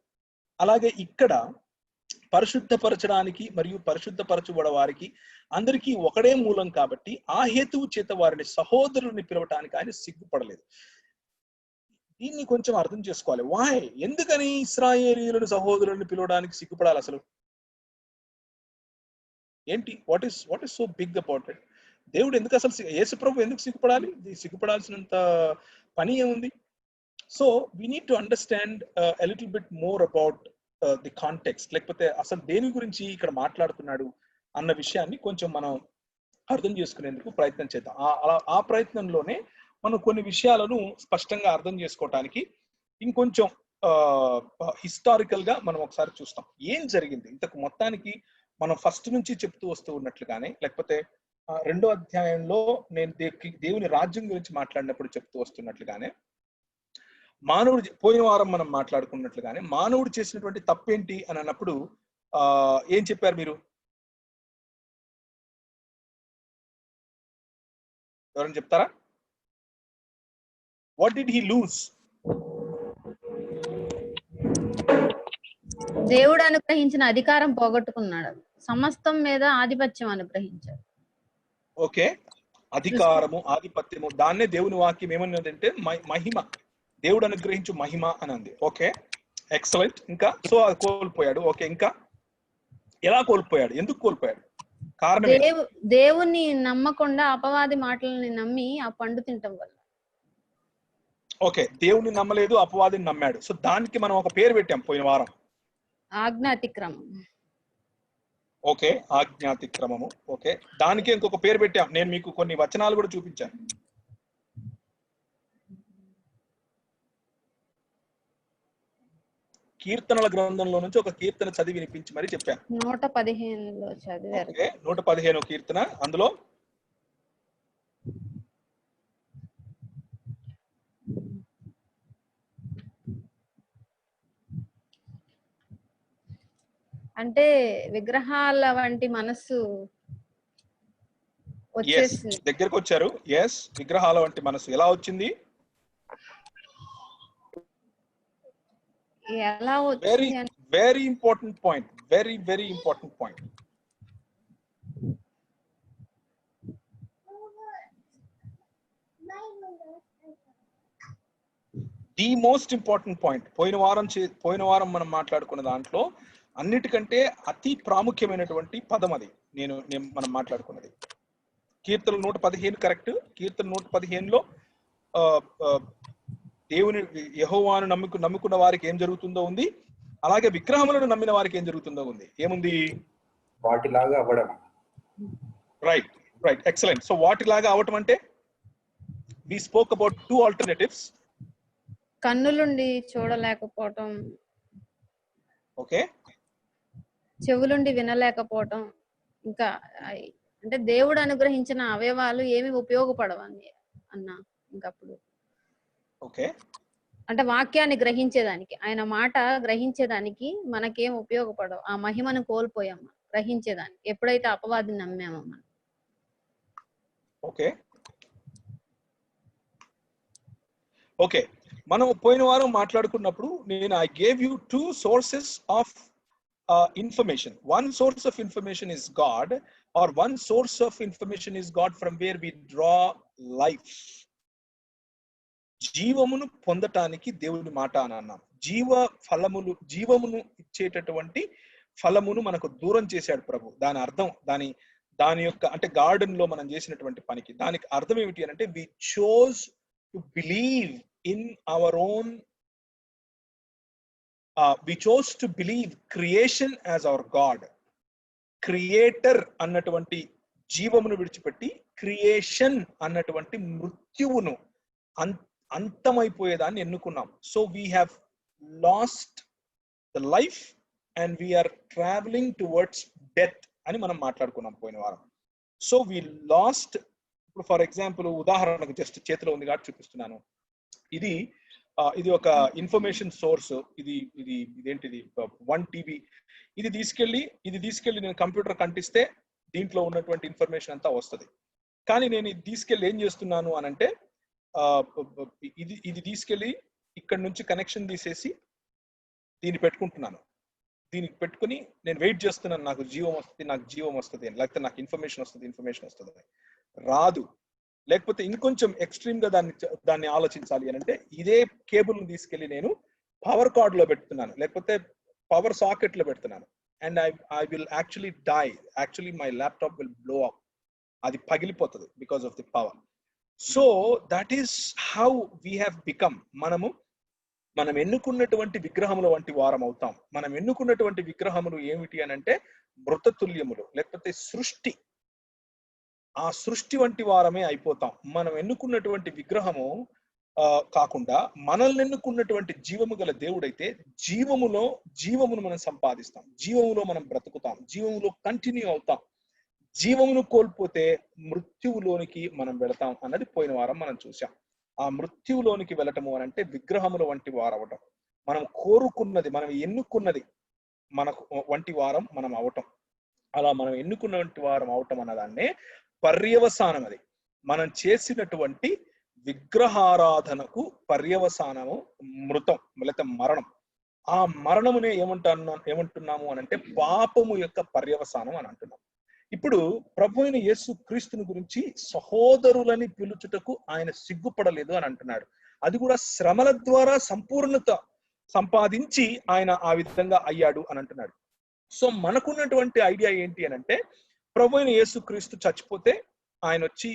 అలాగే ఇక్కడ పరిశుద్ధపరచడానికి మరియు పరిశుద్ధపరచబడ వారికి అందరికీ ఒకడే మూలం కాబట్టి ఆ హేతువు చేత వారిని సహోదరుని పిలవటానికి ఆయన సిగ్గుపడలేదు. దీన్ని కొంచెం అర్థం చేసుకోవాలి. వాయ్, ఎందుకని ఇశ్రాయేలీయులను సహోదరుని పిలవడానికి సిగ్గుపడాలి? అసలు ఏంటి, what is so big about it? దేవుడు ఎందుకు అసలు యేసు ప్రభు ఎందుకు సిగ్గుపడాలి? సిగ్గుపడాల్సినంత పని ఏముంది? So we need to understand a little bit more about the context, లేకపోతే అసలు దేని గురించి ఇక్కడ మాట్లాడుతున్నాడు అన్న విషయాన్ని కొంచెం మనం అర్థం చేసుకునేందుకు ప్రయత్నం చేద్దాం. ఆ ప్రయత్నంలోనే మనం కొన్ని విషయాలను స్పష్టంగా అర్థం చేసుకోవటానికి ఇంకొంచెం హిస్టారికల్ గా మనం ఒకసారి చూస్తాం ఏం జరిగింది. ఇంతకు మొత్తానికి మనం ఫస్ట్ నుంచి చెప్తూ వస్తూ ఉన్నట్లుగానే, లేకపోతే 2వ అధ్యాయంలో నేను దేవుని రాజ్యం గురించి మాట్లాడినప్పుడు చెప్తూ వస్తున్నట్లుగానే, మానవుడు పోయిన వారం మనం మాట్లాడుకున్నట్లుగానే మానవుడు చేసినటువంటి తప్పేంటి అని అన్నప్పుడు ఏం చెప్పారు మీరు? ఎవరైనా చెప్తారా? What did he loose? దేవుడు అనుగ్రహించిన అధికారం పోగొట్టుకున్నాడు, సమస్తం మీద ఆధిపత్యం అనుగ్రహించాడు. ఓకే, అధికారము, ఆధిపత్యము, దాన్నే దేవుని వాక్యం ఏమన్నదంటే మహిమ, దేవుడు అనుగ్రహించు మహిమ అని అంది. Okay, excellent. ఇంకా సో అది కోల్పోయాడు. ఓకే, ఇంకా ఎలా కోల్పోయాడు? ఎందుకు కోల్పోయాడు? కారణం దేవుణ్ణి నమ్మకుండా అపవాది మాటలని నమ్మి ఆ పండు తినటం వల్ల. ఓకే, దేవుణ్ణి నమ్మలేదు, అపవాదిని నమ్మాడు. సో దానికి మనం ఒక పేరు పెట్టాం పోయిన వారం, ఆజ్ఞాతిక్రమం. ఓకే, ఆజ్ఞాతిక్రమము. ఓకే, దానికి ఇంకొక పేరు పెట్టాం. నేను మీకు కొన్ని వచనాలు కూడా చూపించాను. కీర్తనల గ్రంథంలో నుంచి ఒక కీర్తన చదివి వినిపించి మరి చెప్పాను. 115లో చదివారు. 115 కీర్తన. అందులో అంటే విగ్రహాల వంటి మనస్సు వచ్చేసింది. దగ్గరకు వచ్చారు. ఎస్, విగ్రహాల వంటి మనసు ఎలా వచ్చింది? ఎలా వచ్చింది? Very important point, very important point. The most important point. పోయిన వారం మనం మాట్లాడుకున్న దాంట్లో అన్నిటికంటే అతి ప్రాముఖ్యమైనటువంటి పదం అది మనం మాట్లాడుకున్నది. కీర్తన 115 కరెక్ట్. కీర్తన 115లో దేవుని యెహోవాను నమ్ముకున్న వారికి ఏం జరుగుతుందో ఉంది, అలాగే విగ్రహములను నమ్మిన వారికి ఏం జరుగుతుందో ఉంది. ఏముంది? వాటిలాగా అవ్వడం. Right, excellent. సో వాటిలాగా అవటం అంటే we spoke about 2 alternatives. కన్నులుండి చూడలేకపోవటం, okay, చెవులుండి వినలేకపోవటం, ఇంకా అంటే దేవుడు అనుగ్రహించిన అవయవాలు ఏమి ఉపయోగపడవని అన్నా. ఇంకప్పుడు ఓకే, అంటే వాక్యాన్ని గ్రహించేదానికి, ఆయన మాట గ్రహించేదానికి మనకేం ఉపయోగపడవు. ఆ మహిమను కోల్పోయాము గ్రహించేదానికి, ఎప్పుడైతే అపవాదిని నమ్మామో మనం. ఓకే, మనం పోయిన వారం మాట్లాడుకున్నప్పుడు నేను I gave you 2 sources of information. One source of information is God, or one source of information is God from where we draw life. జీవమును పొందటానికి దేవుని మాట అని అన్నాం. జీవమును ఇచ్చేటటువంటి ఫలమును మనకు దూరం చేశాడు ప్రభు. దాని అర్థం, దాని యొక్క అంటే గార్డెన్ లో మనం చేసినటువంటి పనికి దానికి అర్థం ఏమిటి అంటే we chose to believe in our own we chose to believe creation as our God. Creator అన్నటువంటి జీవమును విడిచిపెట్టి క్రియేషన్ అన్నటువంటి మృత్యువును అంతమైపోయేదాన్ని ఎన్నుకున్నాం. So we have lost the life and we're travelling towards death అని మనం మాట్లాడుకున్నాం పోయిన వారం. So we lost. ఇప్పుడు ఫర్ ఎగ్జాంపుల్ ఉదాహరణకు జస్ట్ చేతిలో ఉంది కాబట్టి చూపిస్తున్నాను. ఇది ఒక ఇన్ఫర్మేషన్ సోర్స్. ఇదేంటిది 1 TB. ఇది తీసుకెళ్లి నేను కంప్యూటర్ కంటిస్తే దీంట్లో ఉన్నటువంటి ఇన్ఫర్మేషన్ అంతా వస్తుంది. కానీ నేను ఇది తీసుకెళ్లి ఏం చేస్తున్నాను అని అంటే ఇది తీసుకెళ్లి ఇక్కడ నుంచి కనెక్షన్ తీసేసి దీన్ని పెట్టుకుంటున్నాను. దీనికి పెట్టుకుని నేను వెయిట్ చేస్తున్నాను, నాకు జీవం వస్తుంది అని, లేకపోతే నాకు ఇన్ఫర్మేషన్ వస్తుంది. రాదు. లేకపోతే ఇంకొంచెం ఎక్స్ట్రీమ్ గా దాన్ని ఆలోచించాలి అని అంటే ఇదే కేబుల్ తీసుకెళ్లి నేను పవర్ కార్డ్ లో పెడుతున్నాను, లేకపోతే పవర్ సాకెట్ లో పెడుతున్నాను. and I will actually die. Actually my laptop will blow up. అది పగిలిపోతుంది because of the power. So that is how we have become. మనం ఎన్నుకున్నటువంటి విగ్రహముల వంటి వారం అవుతాం. మనం ఎన్నుకున్నటువంటి విగ్రహములు ఏమిటి అని అంటే మృతతుల్యములు, లేకపోతే సృష్టి, ఆ సృష్టి వంటి వారమే అయిపోతాం. మనం ఎన్నుకున్నటువంటి విగ్రహము కాకుండా మనల్ని ఎన్నుకున్నటువంటి జీవము గల దేవుడైతే జీవమును మనం సంపాదిస్తాం, జీవములో మనం బ్రతుకుతాం, జీవములో కంటిన్యూ అవుతాం. జీవమును కోల్పోతే మృత్యువులోనికి మనం వెళతాం అన్నది పోయిన వారం మనం చూసాం. ఆ మృత్యువులోనికి వెళ్ళటము అని అంటే విగ్రహముల వంటి వారవటం. మనం కోరుకున్నది, మనం ఎన్నుకున్నది మనకు వంటి వారం మనం అవటం. అలా మనం ఎన్నుకున్నటువంటి వారం అవటం అన్నదాన్నే పర్యవసానం. అది మనం చేసినటువంటి విగ్రహారాధనకు పర్యవసానము మృతం, లేకపోతే మరణం. ఆ మరణమునే ఏమంటున్నాము అని అంటే పాపము యొక్క పర్యవసానం అని అంటున్నాం. ఇప్పుడు ప్రభు అయిన యేసు క్రీస్తుని గురించి సహోదరులని పిలుచుటకు ఆయన సిగ్గుపడలేదు అని అంటున్నాడు. అది కూడా శ్రమల ద్వారా సంపూర్ణత సంపాదించి ఆయన ఆ విధంగా అయ్యాడు అని అంటున్నాడు. సో మనకున్నటువంటి ఐడియా ఏంటి అని అంటే ప్రభు అయిన యేసు క్రీస్తు చచ్చిపోతే ఆయన వచ్చి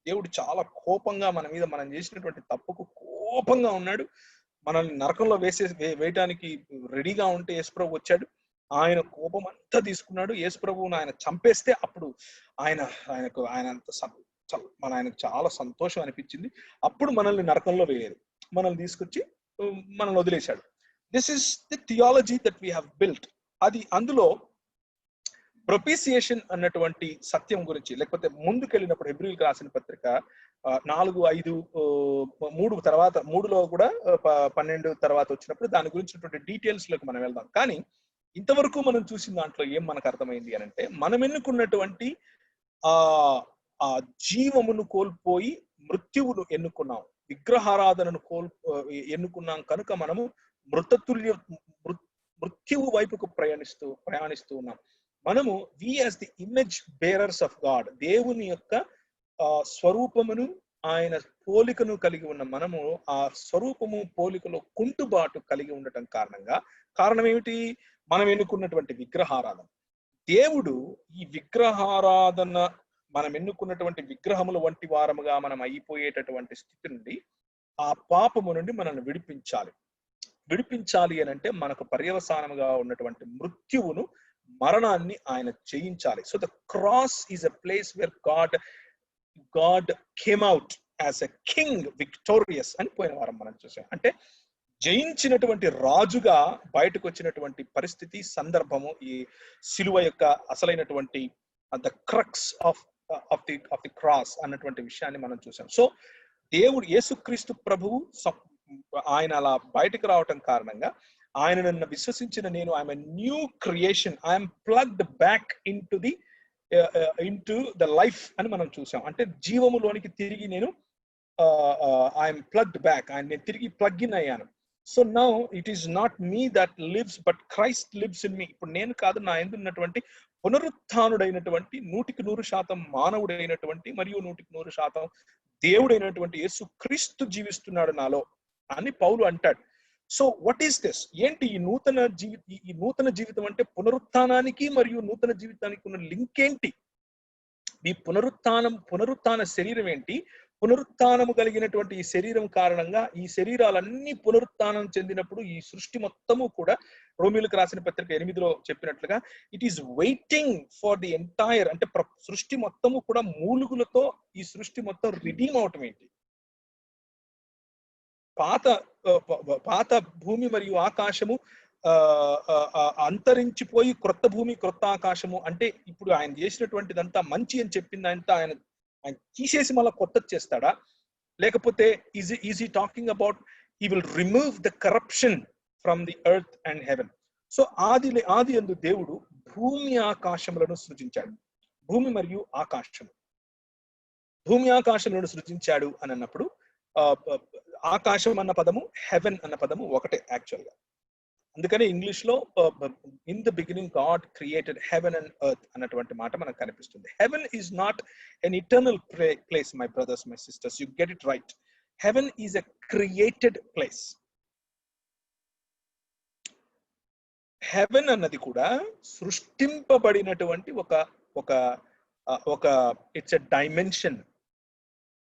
దేవుడు చాలా కోపంగా మనం చేసినటువంటి తప్పుకు కోపంగా ఉన్నాడు, మనల్ని నరకంలో వేయటానికి రెడీగా ఉంటే యేసుప్రభు వచ్చాడు. ఆయన కోపం అంతా తీసుకున్నాడు. యేసుప్రభువును ఆయన చంపేస్తే అప్పుడు ఆయనకు చాలా సంతోషం అనిపించింది. అప్పుడు మనల్ని నరకంలో వేయలేదు, మనల్ని తీసుకొచ్చి మనల్ని వదిలేశాడు. This is the theology that we have built. అది అందులో ప్రొపిసియేషన్ అన్నటువంటి సత్యం గురించి, లేకపోతే ముందుకెళ్ళినప్పుడు హెబ్రీయులకు రాసిన పత్రిక 4:5-3 తర్వాత 3లో కూడా 12 తర్వాత వచ్చినప్పుడు దాని గురించినటువంటి డీటెయిల్స్ లోకి మనం వెళ్దాం. కానీ ఇంతవరకు మనం చూసిన దాంట్లో ఏం మనకు అర్థమైంది అని అంటే మనం ఎన్నుకున్నటువంటి ఆ జీవమును కోల్పోయి మృత్యువును ఎన్నుకున్నాం, విగ్రహారాధనను ఎన్నుకున్నాం కనుక మనము మృత్యువు వైపుకు ప్రయాణిస్తూ ఉన్నాం. మనము we as the image bearers of God, దేవుని యొక్క స్వరూపమును ఆయన పోలికను కలిగి ఉన్న మనము ఆ స్వరూపము పోలికలో కుంటుబాటు కలిగి ఉండటం కారణం ఏమిటి? మనం ఎన్నుకున్నటువంటి విగ్రహారాధన. దేవుడు ఈ విగ్రహారాధన, మనం ఎన్నుకున్నటువంటి విగ్రహముల వంటి వారముగా మనం అయిపోయేటటువంటి స్థితి నుండి, ఆ పాపము నుండి మనల్ని విడిపించాలి అని అంటే మనకు పర్యవసానముగా ఉన్నటువంటి మృత్యువును, మరణాన్ని ఆయన జయించాలి. So the cross is a place where God came out as a king victorious అని పోయిన వారం మనం చూసాం. అంటే జయించినటువంటి రాజుగా బయటకు వచ్చినటువంటి పరిస్థితి, సందర్భము ఈ సిలువ యొక్క అసలైనటువంటి the crux of the cross అన్నటువంటి విషయాన్ని మనం చూసాం. సో దేవుడు యేసుక్రీస్తు ప్రభువు ఆయన అలా బయటకు రావటం కారణంగా ఆయన నన్ను విశ్వసించిన నేను I'm a new creation, I'm plugged back into the life అని మనం చూసాం. అంటే జీవములోనికి తిరిగి నేను ఐఎమ్ ప్లగ్డ్ బ్యాక్, నేను తిరిగి ప్లగ్ ఇన్ అయ్యాను. So now it is not me that lives but Christ lives in me. ఇప్పుడు నేను కాదు, నా యందు ఉన్నటువంటి పునరుత్థానుడైనటువంటి 100% మానవుడైనటువంటి మరియు 100% దేవుడైనటువంటి యేసు క్రీస్తు జీవిస్తున్నాడు నాలో అని పౌలు అంటాడు. So what is this? ఏంటి ఈ నూతన జీవితం అంటే? పునరుత్థానానికి మరియు నూతన జీవితానికి ఉన్న లింక్ ఏంటి? ఈ పునరుత్థాన శరీరం ఏంటి? పునరుత్థానము కలిగినటువంటి ఈ శరీరం కారణంగా ఈ శరీరాలన్నీ పునరుత్థానం చెందినప్పుడు ఈ సృష్టి మొత్తము కూడా రోమీయులకు రాసిన పత్రిక 8లో చెప్పినట్లుగా it is waiting for the entire, అంటే సృష్టి మొత్తము కూడా మూలుగులతో ఈ సృష్టి మొత్తం రిడీమ్ అవటం ఏంటి? పాత భూమి మరియు ఆకాశము అంతరించిపోయి క్రొత్త భూమి క్రొత్త ఆకాశము, అంటే ఇప్పుడు ఆయన చేసినటువంటిదంతా మంచి అని చెప్పింది అంతా ఆయన తీసేసి మళ్ళీ కొత్తది చేస్తాడా? లేకపోతే is he talking about he will remove the corruption from the earth and heaven? So ఆది యందు దేవుడు భూమి ఆకాశములను సృజించాడు. భూమి మరియు ఆకాశములను సృజించాడు అని అన్నప్పుడు ఆకాశం అన్న పదము, హెవెన్ అన్న పదము ఒకటే యాక్చువల్ గా. అందుకని ఇంగ్లీష్ లో in the beginning God created heaven and earth అన్నటువంటి మాట మనకు కనిపిస్తుంది. Heaven is not an eternal place, my brothers, my sisters, you get it right. Heaven is a created place. Heaven అన్నది కూడా సృష్టింపబడినటువంటి ఒక ఒక ఒక it's a dimension.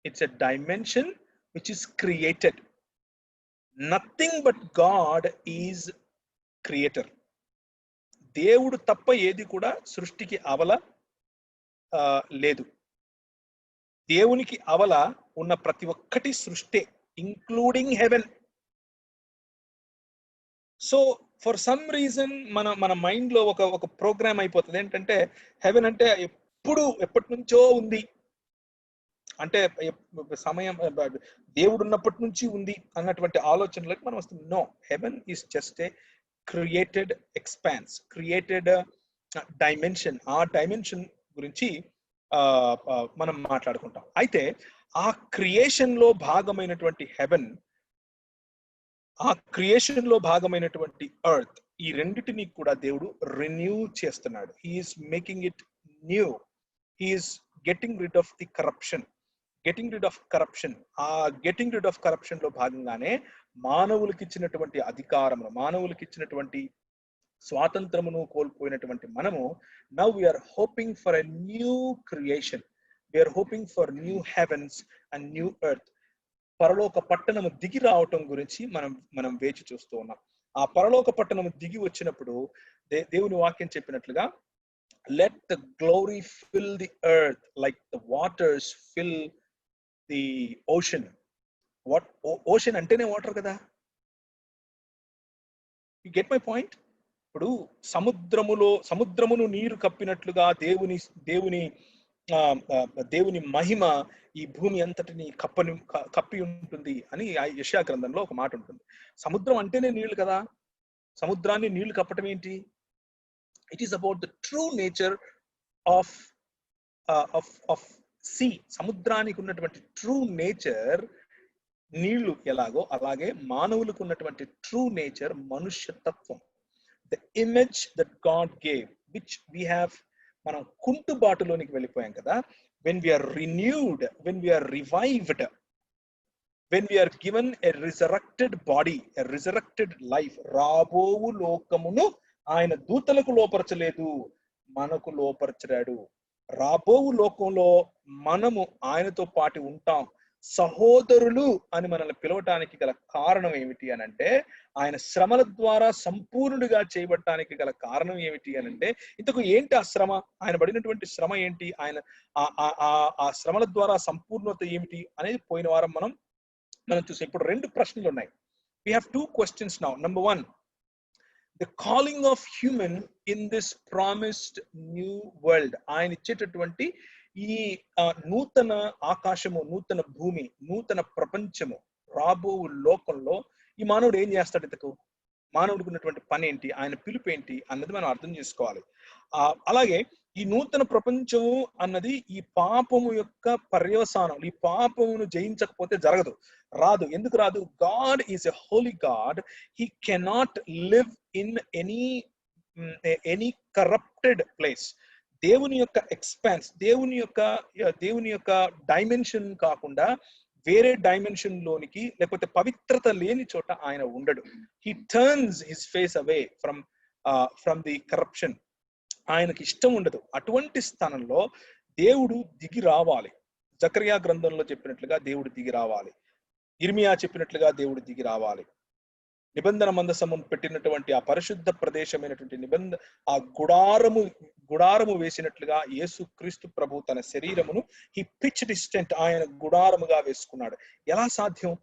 It's a dimension which is created. Nothing but God is creator. దేవుడు తప్ప ఏది కూడా సృష్టికి అవల లేదు. దేవునికి అవల ఉన్న ప్రతి ఒక్కటి సృష్టి, including heaven. So for some reason మన మైండ్ లో ఒక ప్రోగ్రామ్ అయిపోతుంది ఏంటంటే హెవెన్ అంటే ఎప్పటి నుంచో ఉంది, అంటే సమయం దేవుడు ఉన్నప్పటి నుంచి ఉంది అన్నటువంటి ఆలోచనలకు మనం వస్తుంది. No, heaven is just a created expanse, created dimension. ఆ డైమెన్షన్ గురించి మనం మాట్లాడుకుంటాం. అయితే ఆ క్రియేషన్ లో భాగమైనటువంటి హెవెన్, ఆ క్రియేషన్ లో భాగమైనటువంటి ఎర్త్, ఈ రెండిటిని కూడా దేవుడు రెన్యూ చేస్తున్నాడు. He is making it new. He is getting rid of the corruption. ఆ గెటింగ్ రిడ్ ఆఫ్ కరప్షన్ లో భాగంగానే మానవులకి ఇచ్చినటువంటి అధికారమును, మానవులకి ఇచ్చినటువంటి స్వాతంత్రమును కోల్పోయినటువంటి మనము now we are hoping for a new creation. We are hoping for new heavens and new earth. పరలోక పట్టణము దిగి రావటం గురించి మనం వేచి చూస్తూ ఉన్నాం. ఆ పరలోక పట్టణము దిగి వచ్చినప్పుడు దేవుని వాక్యం చెప్పినట్లుగా, let the glory fill the earth like the waters fill the ocean. What ocean అంటేనే వాటర్ కదా. You get my point? ఇప్పుడు సముద్రమును నీరు కప్పినట్లుగా దేవుని మహిమ ఈ భూమి అంతటిని కప్పి ఉంటుంది అని యెషయా గ్రంథంలో ఒక మాట ఉంటుంది. సముద్రం అంటేనే నీళ్లు కదా. సముద్రాన్ని నీళ్లు కప్పటం ఏంటి? It is about the true nature of sea. సముద్రానికి ఉన్నటువంటి ట్రూ నేచర్ నీళ్లు ఎలాగో అలాగే మానవులకు ఉన్నటువంటి ట్రూ నేచర్ మనుష్యతత్వం. The image that God gave, which we have. మనం కుంటుబాటులోనికి వెళ్ళిపోయాం కదా. When we're renewed, when we're revived, when we are given a resurrected body, a resurrected life, రాబోవు లోకమును ఆయన దూతలకు లోపరచలేదు, మనకు లోపరచాడు. రాబోవు లోకంలో మనము ఆయనతో పాటు ఉంటాం. సహోదరులు అని మనల్ని పిలవటానికి గల కారణం ఏమిటి అని అంటే, ఆయన శ్రమల ద్వారా సంపూర్ణుడిగా చేయబడటానికి గల కారణం ఏమిటి అని అంటే, ఇంతకు ఏంటి ఆ శ్రమ? ఆయన పడినటువంటి శ్రమ ఏంటి? ఆయన ఆ శ్రమల ద్వారా సంపూర్ణత ఏమిటి అనేది పోయిన వారం మనం చూసాం. ఇప్పుడు రెండు ప్రశ్నలు ఉన్నాయి. We have two questions now. Number one, the calling of human in this promised new world. ఆయన ఇచ్చేటటువంటి ఈ నూతన ఆకాశము, నూతన భూమి, నూతన ప్రపంచము, రాబో లోకంలో ఈ మానవుడు ఏం చేస్తాడు? ఇంతకు మానవుడికి ఉన్నటువంటి పని ఏంటి, ఆయన పిలుపు ఏంటి అన్నది మనం అర్థం చేసుకోవాలి. అలాగే ఈ నూతన ప్రపంచము అన్నది ఈ పాపము యొక్క పర్యవసానం. ఈ పాపమును జయించకపోతే రాదు. ఎందుకు రాదు? God is a Holi God. He cannot live in any corrupted place. దేవుని యొక్క ఎక్స్పాన్స్, దేవుని యొక్క డైమెన్షన్ కాకుండా వేరే డైమెన్షన్ లోనికి, లేకపోతే పవిత్రత లేని చోట ఆయన ఉండడు. He turns his face away from the corruption. ఆయనకి ఇష్టం ఉండదు. అటువంటి స్థానంలో దేవుడు దిగి రావాలి. జకర్యా గ్రంథంలో చెప్పినట్లుగా దేవుడు దిగి రావాలి. ఇర్మియా చెప్పినట్లుగా దేవుడు దిగి రావాలి. నిబంధన మందసము పెట్టినటువంటి ఆ పరిశుద్ధ ప్రదేశమైనటువంటి ఆ గుడారము వేసినట్లుగా యేసు క్రీస్తు ప్రభు తన శరీరమును హీ పిచ్డ్ హిస్ టెంట్, ఆయన గుడారముగా వేసుకున్నాడు. ఎలా సాధ్యం?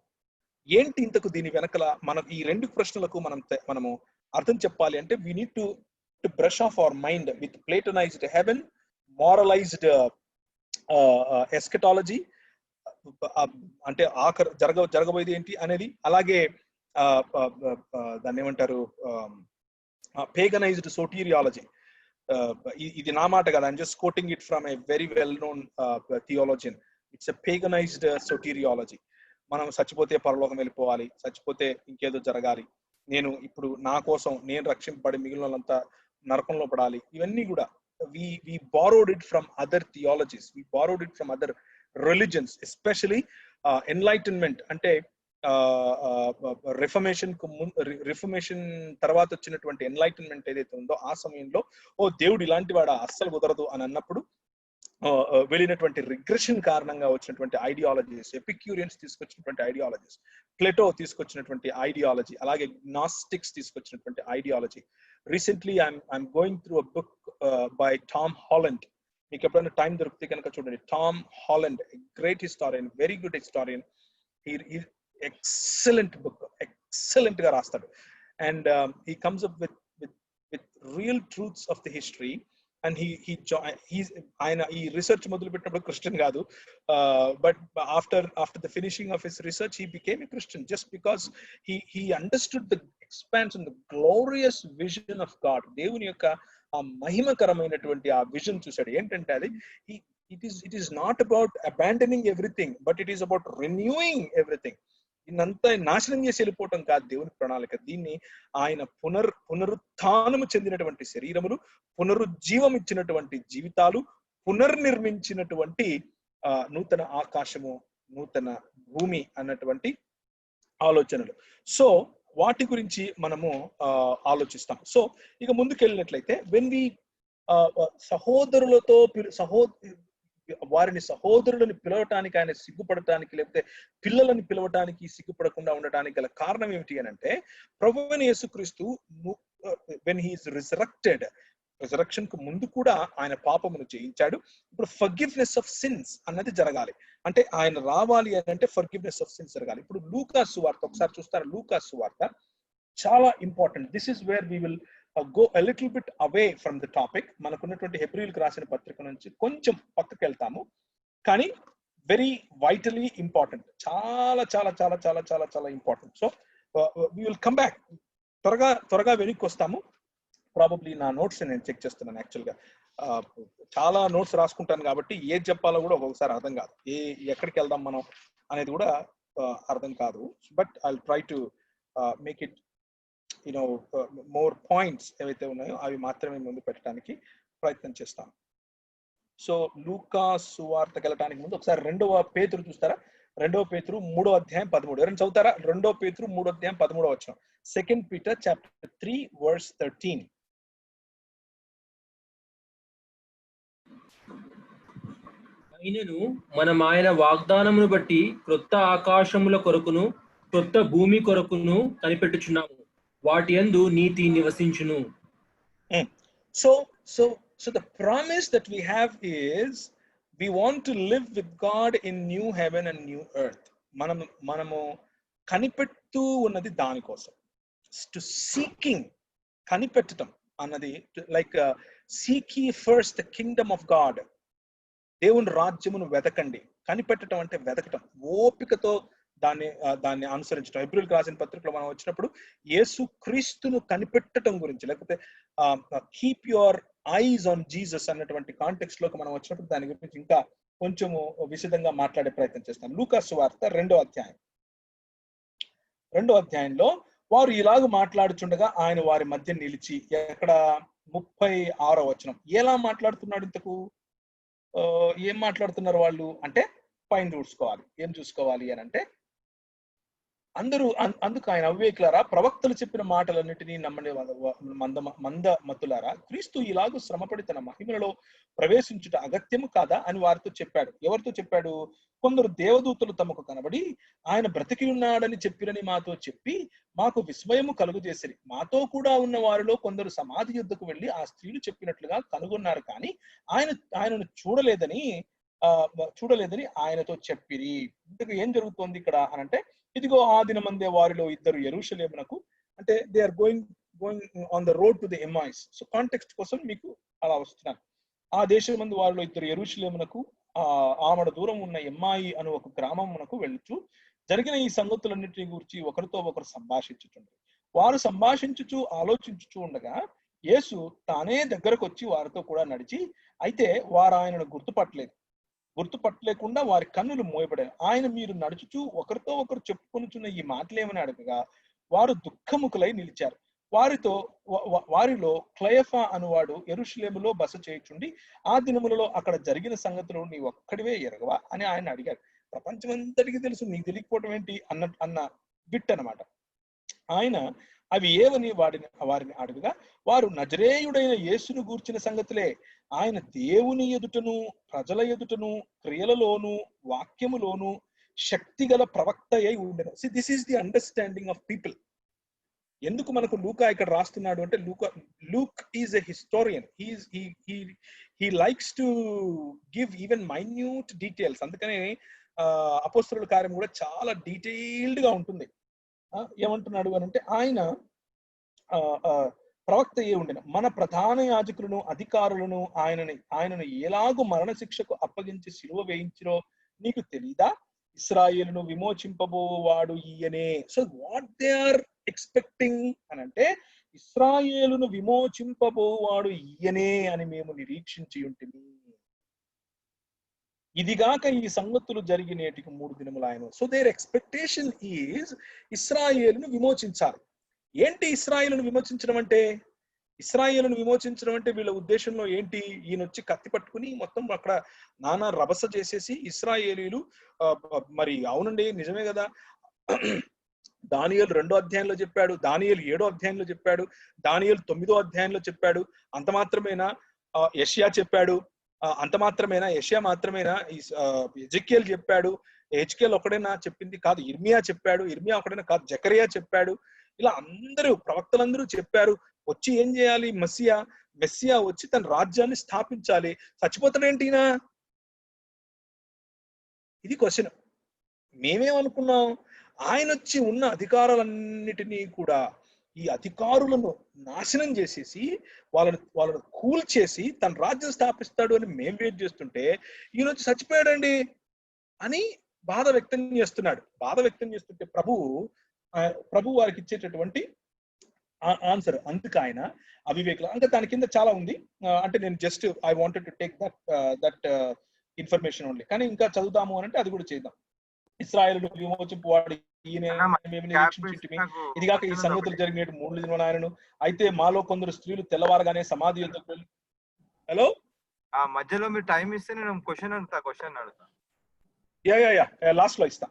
ఏంటి ఇంతకు దీని వెనకల? ఈ రెండు ప్రశ్నలకు మనము అర్థం చెప్పాలి అంటే, we need to brush off our mind with Platonized heaven, moralized eschatology, అంటే జరగబోయేది ఏంటి అనేది, అలాగే దాన్ని ఏమంటారు, paganized soteriology. ఇది నా మాట కదా, I'm just quoting it from a very well known theologian. It's a paganized soteriology. మనం చచ్చిపోతే పరలోకం వెళ్ళిపోవాలి, చచ్చిపోతే ఇంకేదో జరగాలి, ఇప్పుడు నా కోసం నేను రక్షింపబడి మిగిలిన వాళ్ళంతా నరకంలో పడాలి. ఇవన్నీ కూడా we borrowed it from other theologies, we borrowed it from other religions, especially enlightenment. అంటే రిఫర్మేషన్ తర్వాత వచ్చినటువంటి ఎన్లైటన్మెంట్ ఏదైతే ఉందో ఆ సమయంలో ఓ దేవుడు ఇలాంటి వాడు అస్సలు కుదరదు అని అన్నప్పుడు వెళ్ళినటువంటి రిగ్రెషన్ కారణంగా వచ్చినటువంటి ఐడియాలజీస్, ఎపిక్యూరియన్స్ తీసుకొచ్చినటువంటి ఐడియాలజీస్, ప్లేటో తీసుకొచ్చినటువంటి ఐడియాలజీ, అలాగే గ్నాస్టిక్స్ తీసుకొచ్చినటువంటి ideology. Recently I'm going through a book by Tom Holland. మీకు ఎప్పుడైనా టైం దొరికితే కనుక చూడండి. Tom Holland, great historian, very good historian. Excellent book, excellent గా రాస్తాడు. And he comes up with real truths of the history. And ఆయన ఈ research మొదలు పెట్టినప్పుడు క్రిస్టియన్ కాదు, but after the finishing of his research he became a Christian just because he understood the expansion, the glorious vision of God. దేవుని యొక్క ఆ మహిమకరమైనటువంటి ఆ విజన్ చూశాడు. ఏంటంటే అది it is not about abandoning everything, but it is about renewing everything. దీన్నంతా నాశనం చేసి వెళ్ళిపోవటం కాదు దేవుని ప్రణాళిక. దీన్ని ఆయన పునరుత్థానము చెందినటువంటి శరీరములు, పునరుజ్జీవం ఇచ్చినటువంటి జీవితాలు, పునర్నిర్మించినటువంటి నూతన ఆకాశము, నూతన భూమి అన్నటువంటి ఆలోచనలు. సో వాటి గురించి మనము ఆలోచిస్తాం. సో ఇక ముందుకెళ్ళినట్లయితే వెన్ వి సహోదరులతో వారిని సహోదరులను పిలవటానికి ఆయన సిగ్గుపడటానికి, లేకపోతే పిల్లలను పిలవటానికి సిగ్గుపడకుండా ఉండటానికి గల కారణం ఏమిటి అని అంటే, ప్రభువైన యేసుక్రీస్తు when he is resurrected, resurrection కు ముందు కూడా ఆయన పాపమును జయించాడు. ఇప్పుడు ఫర్గివ్నెస్ ఆఫ్ సిన్స్ అన్నది జరగాలి. అంటే ఆయన రావాలి అని అంటే ఫర్గివ్నెస్ ఆఫ్ సిన్స్ జరగాలి. ఇప్పుడు లూకా సువార్త ఒకసారి చూస్తారా? లూకా సువార్త చాలా important. This is where we will go a little bit away from the topic. మనకున్నటువంటి హెబ్రీయులకు రాసిన పత్రిక నుంచి కొంచెం పక్కకి వెళ్తాము, కానీ వెరీ వైటలీ ఇంపార్టెంట్. చాలా చాలా చాలా చాలా చాలా చాలా important. So we will come back. త్వరగా వెనక్కి వస్తాము. ప్రాబబ్లీ నా నోట్స్ నేను చెక్ చేస్తున్నాను. యాక్చువల్గా చాలా నోట్స్ రాసుకుంటాను కాబట్టి ఏది చెప్పాలో కూడా ఒక్కొక్కసారి అర్థం కాదు, ఎక్కడికి వెళ్దాం మనం అనేది కూడా అర్థం కాదు. But I will try to make it more points ఏవైతే ఉన్నాయో అవి మాత్రమే ముందు పెట్టడానికి ప్రయత్నం చేస్తాను. సో లూకా సువార్తకి వెళ్ళటానికి ముందు ఒకసారి 2వ పేతురు చూస్తారా? 2వ పేతురు 3వ అధ్యాయం 13. ఎవరైనా చదువుతారా? 2వ పేతురు 3వ అధ్యాయం 13వ వచనం. 2 Peter chapter 3 verse 13. అయినను మనం ఆయన వాగ్దానమును బట్టి క్రొత్త ఆకాశముల కొరకును క్రొత్త భూమి కొరకును కనిపెట్టుచున్నాము, వాటి యందు నీతి నివసించును. So the promise that we have is we want to live with God in new heaven and new earth. మనము కనిపెడుతూ ఉన్నది దానికోసం. టు సీకింగ్, కనిపెట్టడం అన్నది like seek ye first the kingdom of God. దేవుని రాజ్యమును వెతకండి. కనిపెట్టడం అంటే వెతకటం, ఓపికతో దాన్ని అనుసరించడం. హెబ్రీయులకు రాసిన పత్రికలో మనం వచ్చినప్పుడు యేసు క్రీస్తును కనిపెట్టడం గురించి, లేకపోతే keep your eyes on Jesus అన్నటువంటి కాంటెక్స్ట్ లోకి మనం వచ్చినప్పుడు దాని గురించి ఇంకా కొంచెము విశదంగా మాట్లాడే ప్రయత్నం చేస్తాం. లూకా సువార్త 2వ అధ్యాయంలో వారు ఇలాగ మాట్లాడుచుండగా ఆయన వారి మధ్య నిలిచి, ఎక్కడ 36వ వచనం. ఎలా మాట్లాడుతున్నాడు ఇంతకు? ఏం మాట్లాడుతున్నారు వాళ్ళు అంటే, పైన చూసుకోవాలి. ఏం చూసుకోవాలి అని అంటే, అందుకు ఆయన అవివేకులారా, ప్రవక్తలు చెప్పిన మాటలన్నిటినీ నమ్మని మంద మత్తులారా, క్రీస్తు ఇలాగూ శ్రమపడి తన మహిమలలో ప్రవేశించుట అగత్యము కాదా అని వారితో చెప్పాడు. ఎవరితో చెప్పాడు? కొందరు దేవదూతలు తమకు కనబడి ఆయన బ్రతికి ఉన్నాడని చెప్పిరని మాతో చెప్పి మాకు విస్మయము కలుగజేసిరి. మాతో కూడా ఉన్న వారిలో కొందరు సమాధి యుద్ధకు వెళ్లి ఆ స్త్రీలు చెప్పినట్లుగా కనుగొన్నారు, కానీ ఆయనను చూడలేదని ఆయనతో చెప్పిరి. ఇందుకు ఏం జరుగుతోంది ఇక్కడ అనంటే, ఇదిగో ఆ దినమందే వారిలో ఇద్దరు యెరూషలేమునకు, అంటే they are going on the road to the Emmaus. So context కోసం మీకు అలా వస్తున్నాను. ఆ దేశమందు వారిలో ఇద్దరు యెరూషలేమునకు ఆమడ దూరం ఉన్న ఎమ్మాయి అను ఒక గ్రామమునకు వెళ్ళుచు జరిగిన ఈ సంగతులన్నింటినీ గురించి ఒకరితో ఒకరు సంభాషించుచుండ్రు. వారు సంభాషించుచు ఆలోచించుచూ ఉండగా యేసు తానే దగ్గరకు వచ్చి వారితో కూడా నడిచి, అయితే వారు ఆయనను గుర్తుపట్టలేకుండా వారి కన్నులు మోయబడారు. ఆయన మీరు నడుచుచూ ఒకరితో ఒకరు చెప్పుకొనుచున్న ఈ మాటలేమని అడగగా వారు దుఃఖముఖులై నిలిచారు. వారిలో క్లయఫా అనువాడు యెరూషలేములో బస చేయుచుండి, ఆ దినములలో అక్కడ జరిగిన సంగతులు నీ ఒక్కడివే ఎరగవా అని ఆయన అడిగారు. ప్రపంచం అంతటికి తెలుసు, నీకు తెలియకపోవడం ఏంటి అన్న బిట్ అన్నమాట. ఆయన అవి ఏవని వారిని అడుగుగా వారు నజరేయుడైన యేసును గూర్చిన సంగతులే. ఆయన దేవుని ఎదుటను ప్రజల ఎదుటను క్రియలలోను వాక్యములోను శక్తిగల ప్రవక్త అయి ఉండెను. See this is the understanding of people. ఎందుకు మనకు లూకా ఇక్కడ రాస్తున్నాడు అంటే Luke is a historian. He likes to give even minute details. అందుకనే అపోస్తలుల కార్యం కూడా చాలా డీటెయిల్డ్ గా ఉంటుంది. ఏమంటున్నాడు అని అంటే ఆయన ప్రవక్త ఏ ఉండెను, మన ప్రధాన యాజకులను అధికారులను ఆయనను ఎలాగూ మరణశిక్షకు అప్పగించి సిలువ వేయించిరో నీకు తెలీదా? ఇశ్రాయేలును విమోచింపబోవాడు ఈయనే. So what they are expecting అని అంటే ఇశ్రాయేలును విమోచింపబోవాడు ఈయనే అని మేము నిరీక్షించి ఉంటుంది. ఇదిగాక ఈ సంగతులు జరిగినేటికి 3 దినములు ఆయన. సో దేర్ ఎక్స్పెక్టేషన్ ఈజ్ ఇశ్రాయేలును విమోచించాలి. ఏంటి ఇశ్రాయేలును విమోచించడం అంటే? ఇశ్రాయేలును విమోచించడం అంటే వీళ్ళ ఉద్దేశంలో ఏంటి? ఈయన వచ్చి కత్తి పట్టుకుని మొత్తం అక్కడ నానా రభస చేసేసి ఇశ్రాయేలీలు మరి అవునండి నిజమే కదా, దానియేలు 2వ అధ్యాయంలో చెప్పాడు, దానియేలు 7వ అధ్యాయంలో చెప్పాడు, దానియేలు 9వ అధ్యాయంలో చెప్పాడు. అంత మాత్రమేనా యెషయా చెప్పాడు? అంత మాత్రమేనా యెషయా మాత్రమేనా ఎజెకియేల్ చెప్పాడు? ఎజెకియేల్ ఒకడేనా చెప్పింది? కాదు. ఇర్మియా చెప్పాడు. ఇర్మియా ఒకడేనా? కాదు. జకరియా చెప్పాడు. ఇలా అందరూ ప్రవక్తలందరూ చెప్పారు. వచ్చి ఏం చేయాలి? మెస్సియా వచ్చి తన రాజ్యాన్ని స్థాపించాలి. చచ్చిపోతాడేంటినా? ఇది క్వశ్చన్. మేమేమనుకున్నాం? ఆయన వచ్చి ఉన్న అధికారాలన్నిటినీ కూడా ఈ అధికారులను నాశనం చేసేసి వాళ్ళను కూల్చేసి తన రాజ్యం స్థాపిస్తాడు అని మేం వెయిట్ చేస్తుంటే ఈయన వచ్చి చచ్చిపోయాడండి అని బాధ వ్యక్తం చేస్తున్నాడు. బాధ వ్యక్తం చేస్తుంటే ప్రభు వారికి ఇచ్చేటటువంటి ఆన్సర్ అందుకు ఆయన అవివేకులు అంటే దాని కింద చాలా ఉంది. అంటే నేను just I wanted to take that information only. కానీ ఇంకా చదువుదాము అని అంటే అది కూడా చేద్దాం. ఇశ్రాయేలును విమోచింపు వాడు ఈయన మేము నిరీక్షించుంటిమి. ఇదిగాక ఈ సంగతులు జరిగినట్టు 3 దినములు ఆయనను. అయితే మాలో కొందరు స్త్రీలు తెల్లవారుగానే సమాధి యొద్దకు వెళ్ళి హలో మధ్యలో మీరు టైం ఇస్తే నేను క్వశ్చన్ అడుగుతా. లాస్ట్ లో ఇస్తా.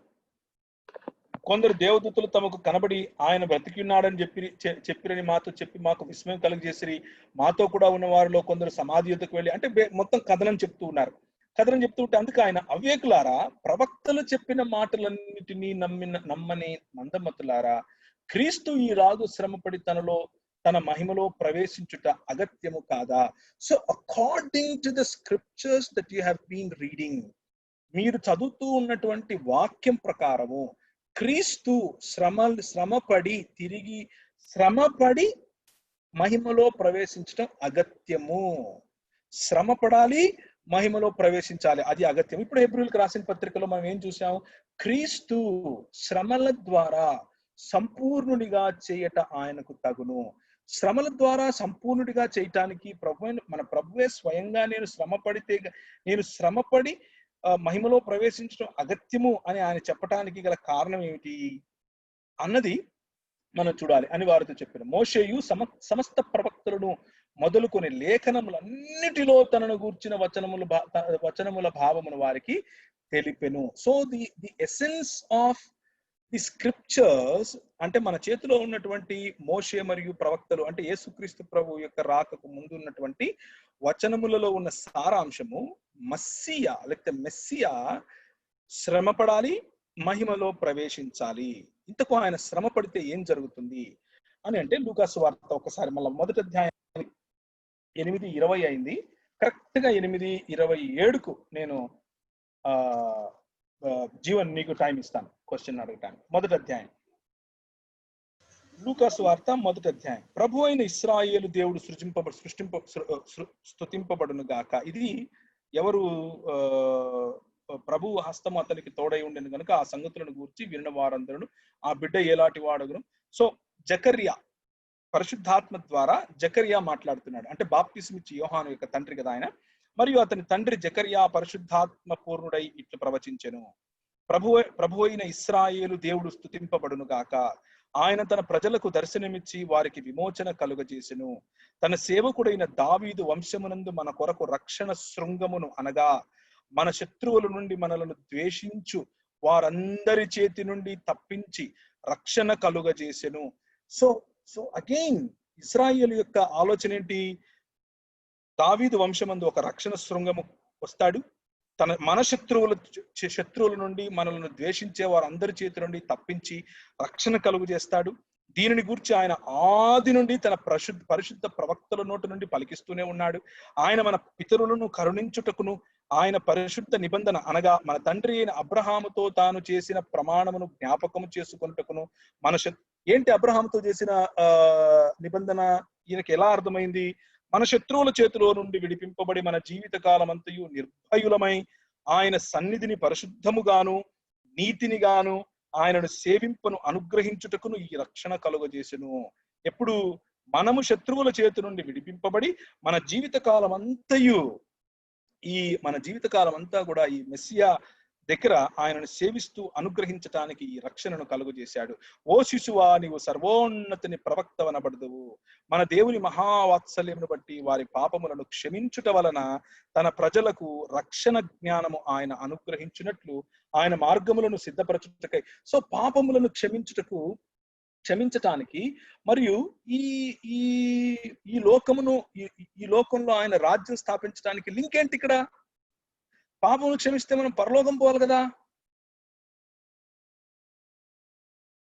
కొందరు దేవదూతలు తమకు కనబడి ఆయన బ్రతికిన్నాడని చెప్పిరని మాతో చెప్పి మాకు విస్మయం కలిగజేసిరి. మాతో కూడా ఉన్న వారిలో కొందరు సమాధి యొద్దకు వెళ్ళి అంటే మొత్తం కథనం చెప్తూ ఉన్నారు. కథనం చెప్తూ ఉంటే అందుకు ఆయన అవివేకులారా, ప్రవక్తలు చెప్పిన మాటలన్నిటినీ నమ్మని మందమతులారా, క్రీస్తు ఈ రాజు శ్రమపడి తన మహిమలో ప్రవేశించుట అగత్యము కాదా? So according to the scriptures that you have been reading, మీరు చదువుతూ ఉన్నటువంటి వాక్యం ప్రకారము క్రీస్తు శ్రమపడి మహిమలో ప్రవేశించడం అగత్యము. శ్రమపడాలి, మహిమలో ప్రవేశించాలి, అది అగత్యం. ఇప్పుడు హెబ్రీయులకు రాసిన పత్రికలో మనం ఏం చూసాం? క్రీస్తు శ్రమల ద్వారా సంపూర్ణుడిగా చేయట ఆయనకు తగును. శ్రమల ద్వారా సంపూర్ణుడిగా చేయటానికి మన ప్రభువే స్వయంగా నేను శ్రమపడి మహిమలో ప్రవేశించడం అగత్యము అని ఆయన చెప్పటానికి గల కారణం ఏమిటి అన్నది మనం చూడాలి అని వారితో చెప్పారు. మోషేయు సమస్త ప్రవక్తలను మొదలుకొని లేఖనములన్నిటిలో తనను గూర్చిన వచనముల భావమును వారికి తెలిపెను. So the essence of the scriptures అంటే మన చేతిలో ఉన్నటువంటి మోషే మరియు ప్రవక్తలు అంటే యేసుక్రీస్తు ప్రభు యొక్క రాకకు ముందు ఉన్నటువంటి వచనములలో ఉన్న సారాంశము మెస్సియా శ్రమపడాలి, మహిమలో ప్రవేశించాలి. ఇంతకు ఆయన శ్రమ పడితే ఏం జరుగుతుంది అని అంటే లూకా సువార్త ఒకసారి మళ్ళీ 1వ అధ్యాయం 8:20 అయింది. కరెక్ట్ గా 8:27కు నేను జీవన్ నీకు టైం ఇస్తాను క్వశ్చన్ అడగటానికి. 1వ అధ్యాయం లూకా సువార్త 1వ అధ్యాయం. ప్రభు అయిన ఇశ్రాయేలు దేవుడు స్తుతింపబడును గాక. ఇది ఎవరు? ప్రభు హస్తము అతనికి తోడై ఉండేది కనుక ఆ సంగతులను గూర్చి విన్న వారందరూ ఆ బిడ్డ ఏలాంటి వాడగును. సో జకర్యా పరిశుద్ధాత్మ ద్వారా జకర్యా మాట్లాడుతున్నాడు. అంటే బాప్తిస్మ ఇచ్చి యోహాను యొక్క తండ్రి కదా ఆయన. మరియు అతని తండ్రి జకర్యా పరిశుద్ధాత్మ పూర్ణుడై ఇట్లు ప్రవచించెను. ప్రభు అయిన ఇశ్రాయేలు దేవుడు స్తుతింపబడును గాక. ఆయన తన ప్రజలకు దర్శనమిచ్చి వారికి విమోచన కలుగజేసెను. తన సేవకుడైన దావీదు వంశమునందు మన కొరకు రక్షణ శృంగమును అనగా మన శత్రువుల నుండి మనలను ద్వేషించు వారందరి చేతి నుండి తప్పించి రక్షణ కలుగజేసెను. సో సో అగైన్ ఇశ్రాయేలు యొక్క ఆలోచన ఏంటి? దావీదు వంశమందు ఒక రక్షణ శృంగము వస్తాడు, మన శత్రువుల నుండి మనల్ని ద్వేషించే వారందరి చేతి నుండి తప్పించి రక్షణ కలుగు చేస్తాడు. దీనిని గురించి ఆయన ఆది నుండి తన పరిశుద్ధ ప్రవక్తల నోటి నుండి పలికిస్తూనే ఉన్నాడు. ఆయన మన పితరులను కరుణించుటకును ఆయన పరిశుద్ధ నిబంధన అనగా మన తండ్రి అయిన అబ్రహాముతో తాను చేసిన ప్రమాణమును జ్ఞాపకము చేసుకొనుటకును ఏంటి అబ్రహాముతో చేసిన నిబంధన ఈయనకి ఎలా అర్థమైంది? మన శత్రువుల చేతిలో నుండి విడిపింపబడి మన జీవిత కాలమంతయు నిర్భయులమై ఆయన సన్నిధిని పరిశుద్ధముగాను నీతినిగాను ఆయనను సేవింపను అనుగ్రహించుటకును ఈ రక్షణ కలుగజేసెను. ఎప్పుడు మనము శత్రువుల చేతి నుండి విడిపింపబడి మన జీవిత కాలం అంతా కూడా ఈ మెస్సియా దగ్గర ఆయనను సేవిస్తూ అనుగ్రహించటానికి ఈ రక్షణను కలుగజేశాడు. ఓ శిశువా, నీవు సర్వోన్నతిని ప్రవక్తవనబడదువు. మన దేవుని మహావాత్సల్యమును బట్టి వారి పాపములను క్షమించుట వలన తన ప్రజలకు రక్షణ జ్ఞానము ఆయన అనుగ్రహించినట్లు ఆయన మార్గములను సిద్ధపరచుటకై. సో పాపములను క్షమించటానికి మరియు ఈ ఈ ఈ లోకమును ఈ లోకంలో ఆయన రాజ్యం స్థాపించడానికి లింక్ ఏంటి? ఇక్కడ పాపమును క్షమిస్తే మనం పరలోకం పోవాలి కదా.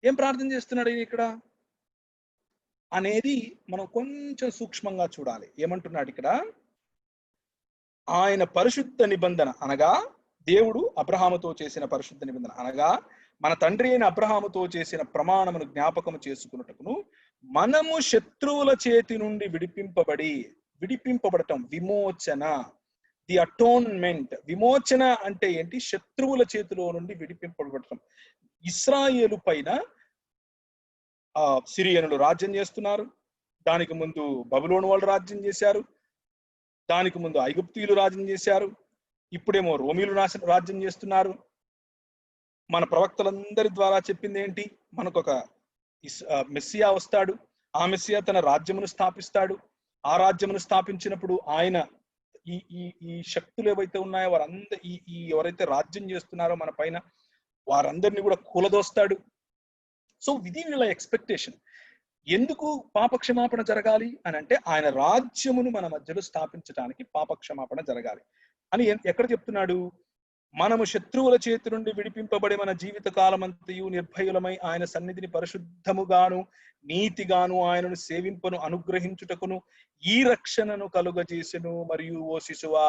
ఏం ప్రార్థన చేస్తున్నాడు ఇక్కడ అనేది మనం కొంచెం సూక్ష్మంగా చూడాలి. ఏమంటున్నాడు ఇక్కడ? ఆయన పరిశుద్ధ నిబంధన అనగా దేవుడు అబ్రహాముతో చేసిన పరిశుద్ధ నిబంధన అనగా మన తండ్రి అయిన అబ్రహాముతో చేసిన ప్రమాణమును జ్ఞాపకము చేసుకున్నట్టును మనము శత్రువుల చేతి నుండి విడిపింపబడటం, విమోచన, ది అటోన్మెంట్. విమోచన అంటే ఏంటి? శత్రువుల చేతిలో నుండి విడిపింపబడటం. ఇశ్రాయేలు పైన సిరియనులు రాజ్యం చేస్తున్నారు, దానికి ముందు బబులోను వాళ్ళు రాజ్యం చేశారు, దానికి ముందు ఐగుప్తీయులు రాజ్యం చేశారు, ఇప్పుడేమో రోమీలు రాజ్యం చేస్తున్నారు. మన ప్రవక్తలందరి ద్వారా చెప్పింది ఏంటి? మనకొక మెస్సియా వస్తాడు, ఆ మెస్సియా తన రాజ్యమును స్థాపిస్తాడు. ఆ రాజ్యమును స్థాపించినప్పుడు ఆయన ఈ శక్తులు ఏవైతే ఉన్నాయో ఎవరైతే రాజ్యం చేస్తున్నారో మన పైన వారందరినీ కూడా కూలదోస్తాడు. సో ఇది వీళ్ళ ఎక్స్పెక్టేషన్. ఎందుకు పాపక్షమాపణ జరగాలి అని అంటే ఆయన రాజ్యమును మన మధ్యలో స్థాపించడానికి పాపక్షమాపణ జరగాలి అని ఎక్కడ చెప్తున్నాడు? మనము శత్రువుల చేతి నుండి విడిపింపబడి మన జీవిత కాలమంతయు నిర్భయులమై ఆయన సన్నిధిని పరిశుద్ధముగాను నీతిగాను ఆయనను సేవింపను అనుగ్రహించుటకును ఈ రక్షణను కలుగజేసెను. మరియు ఓ శిశువా,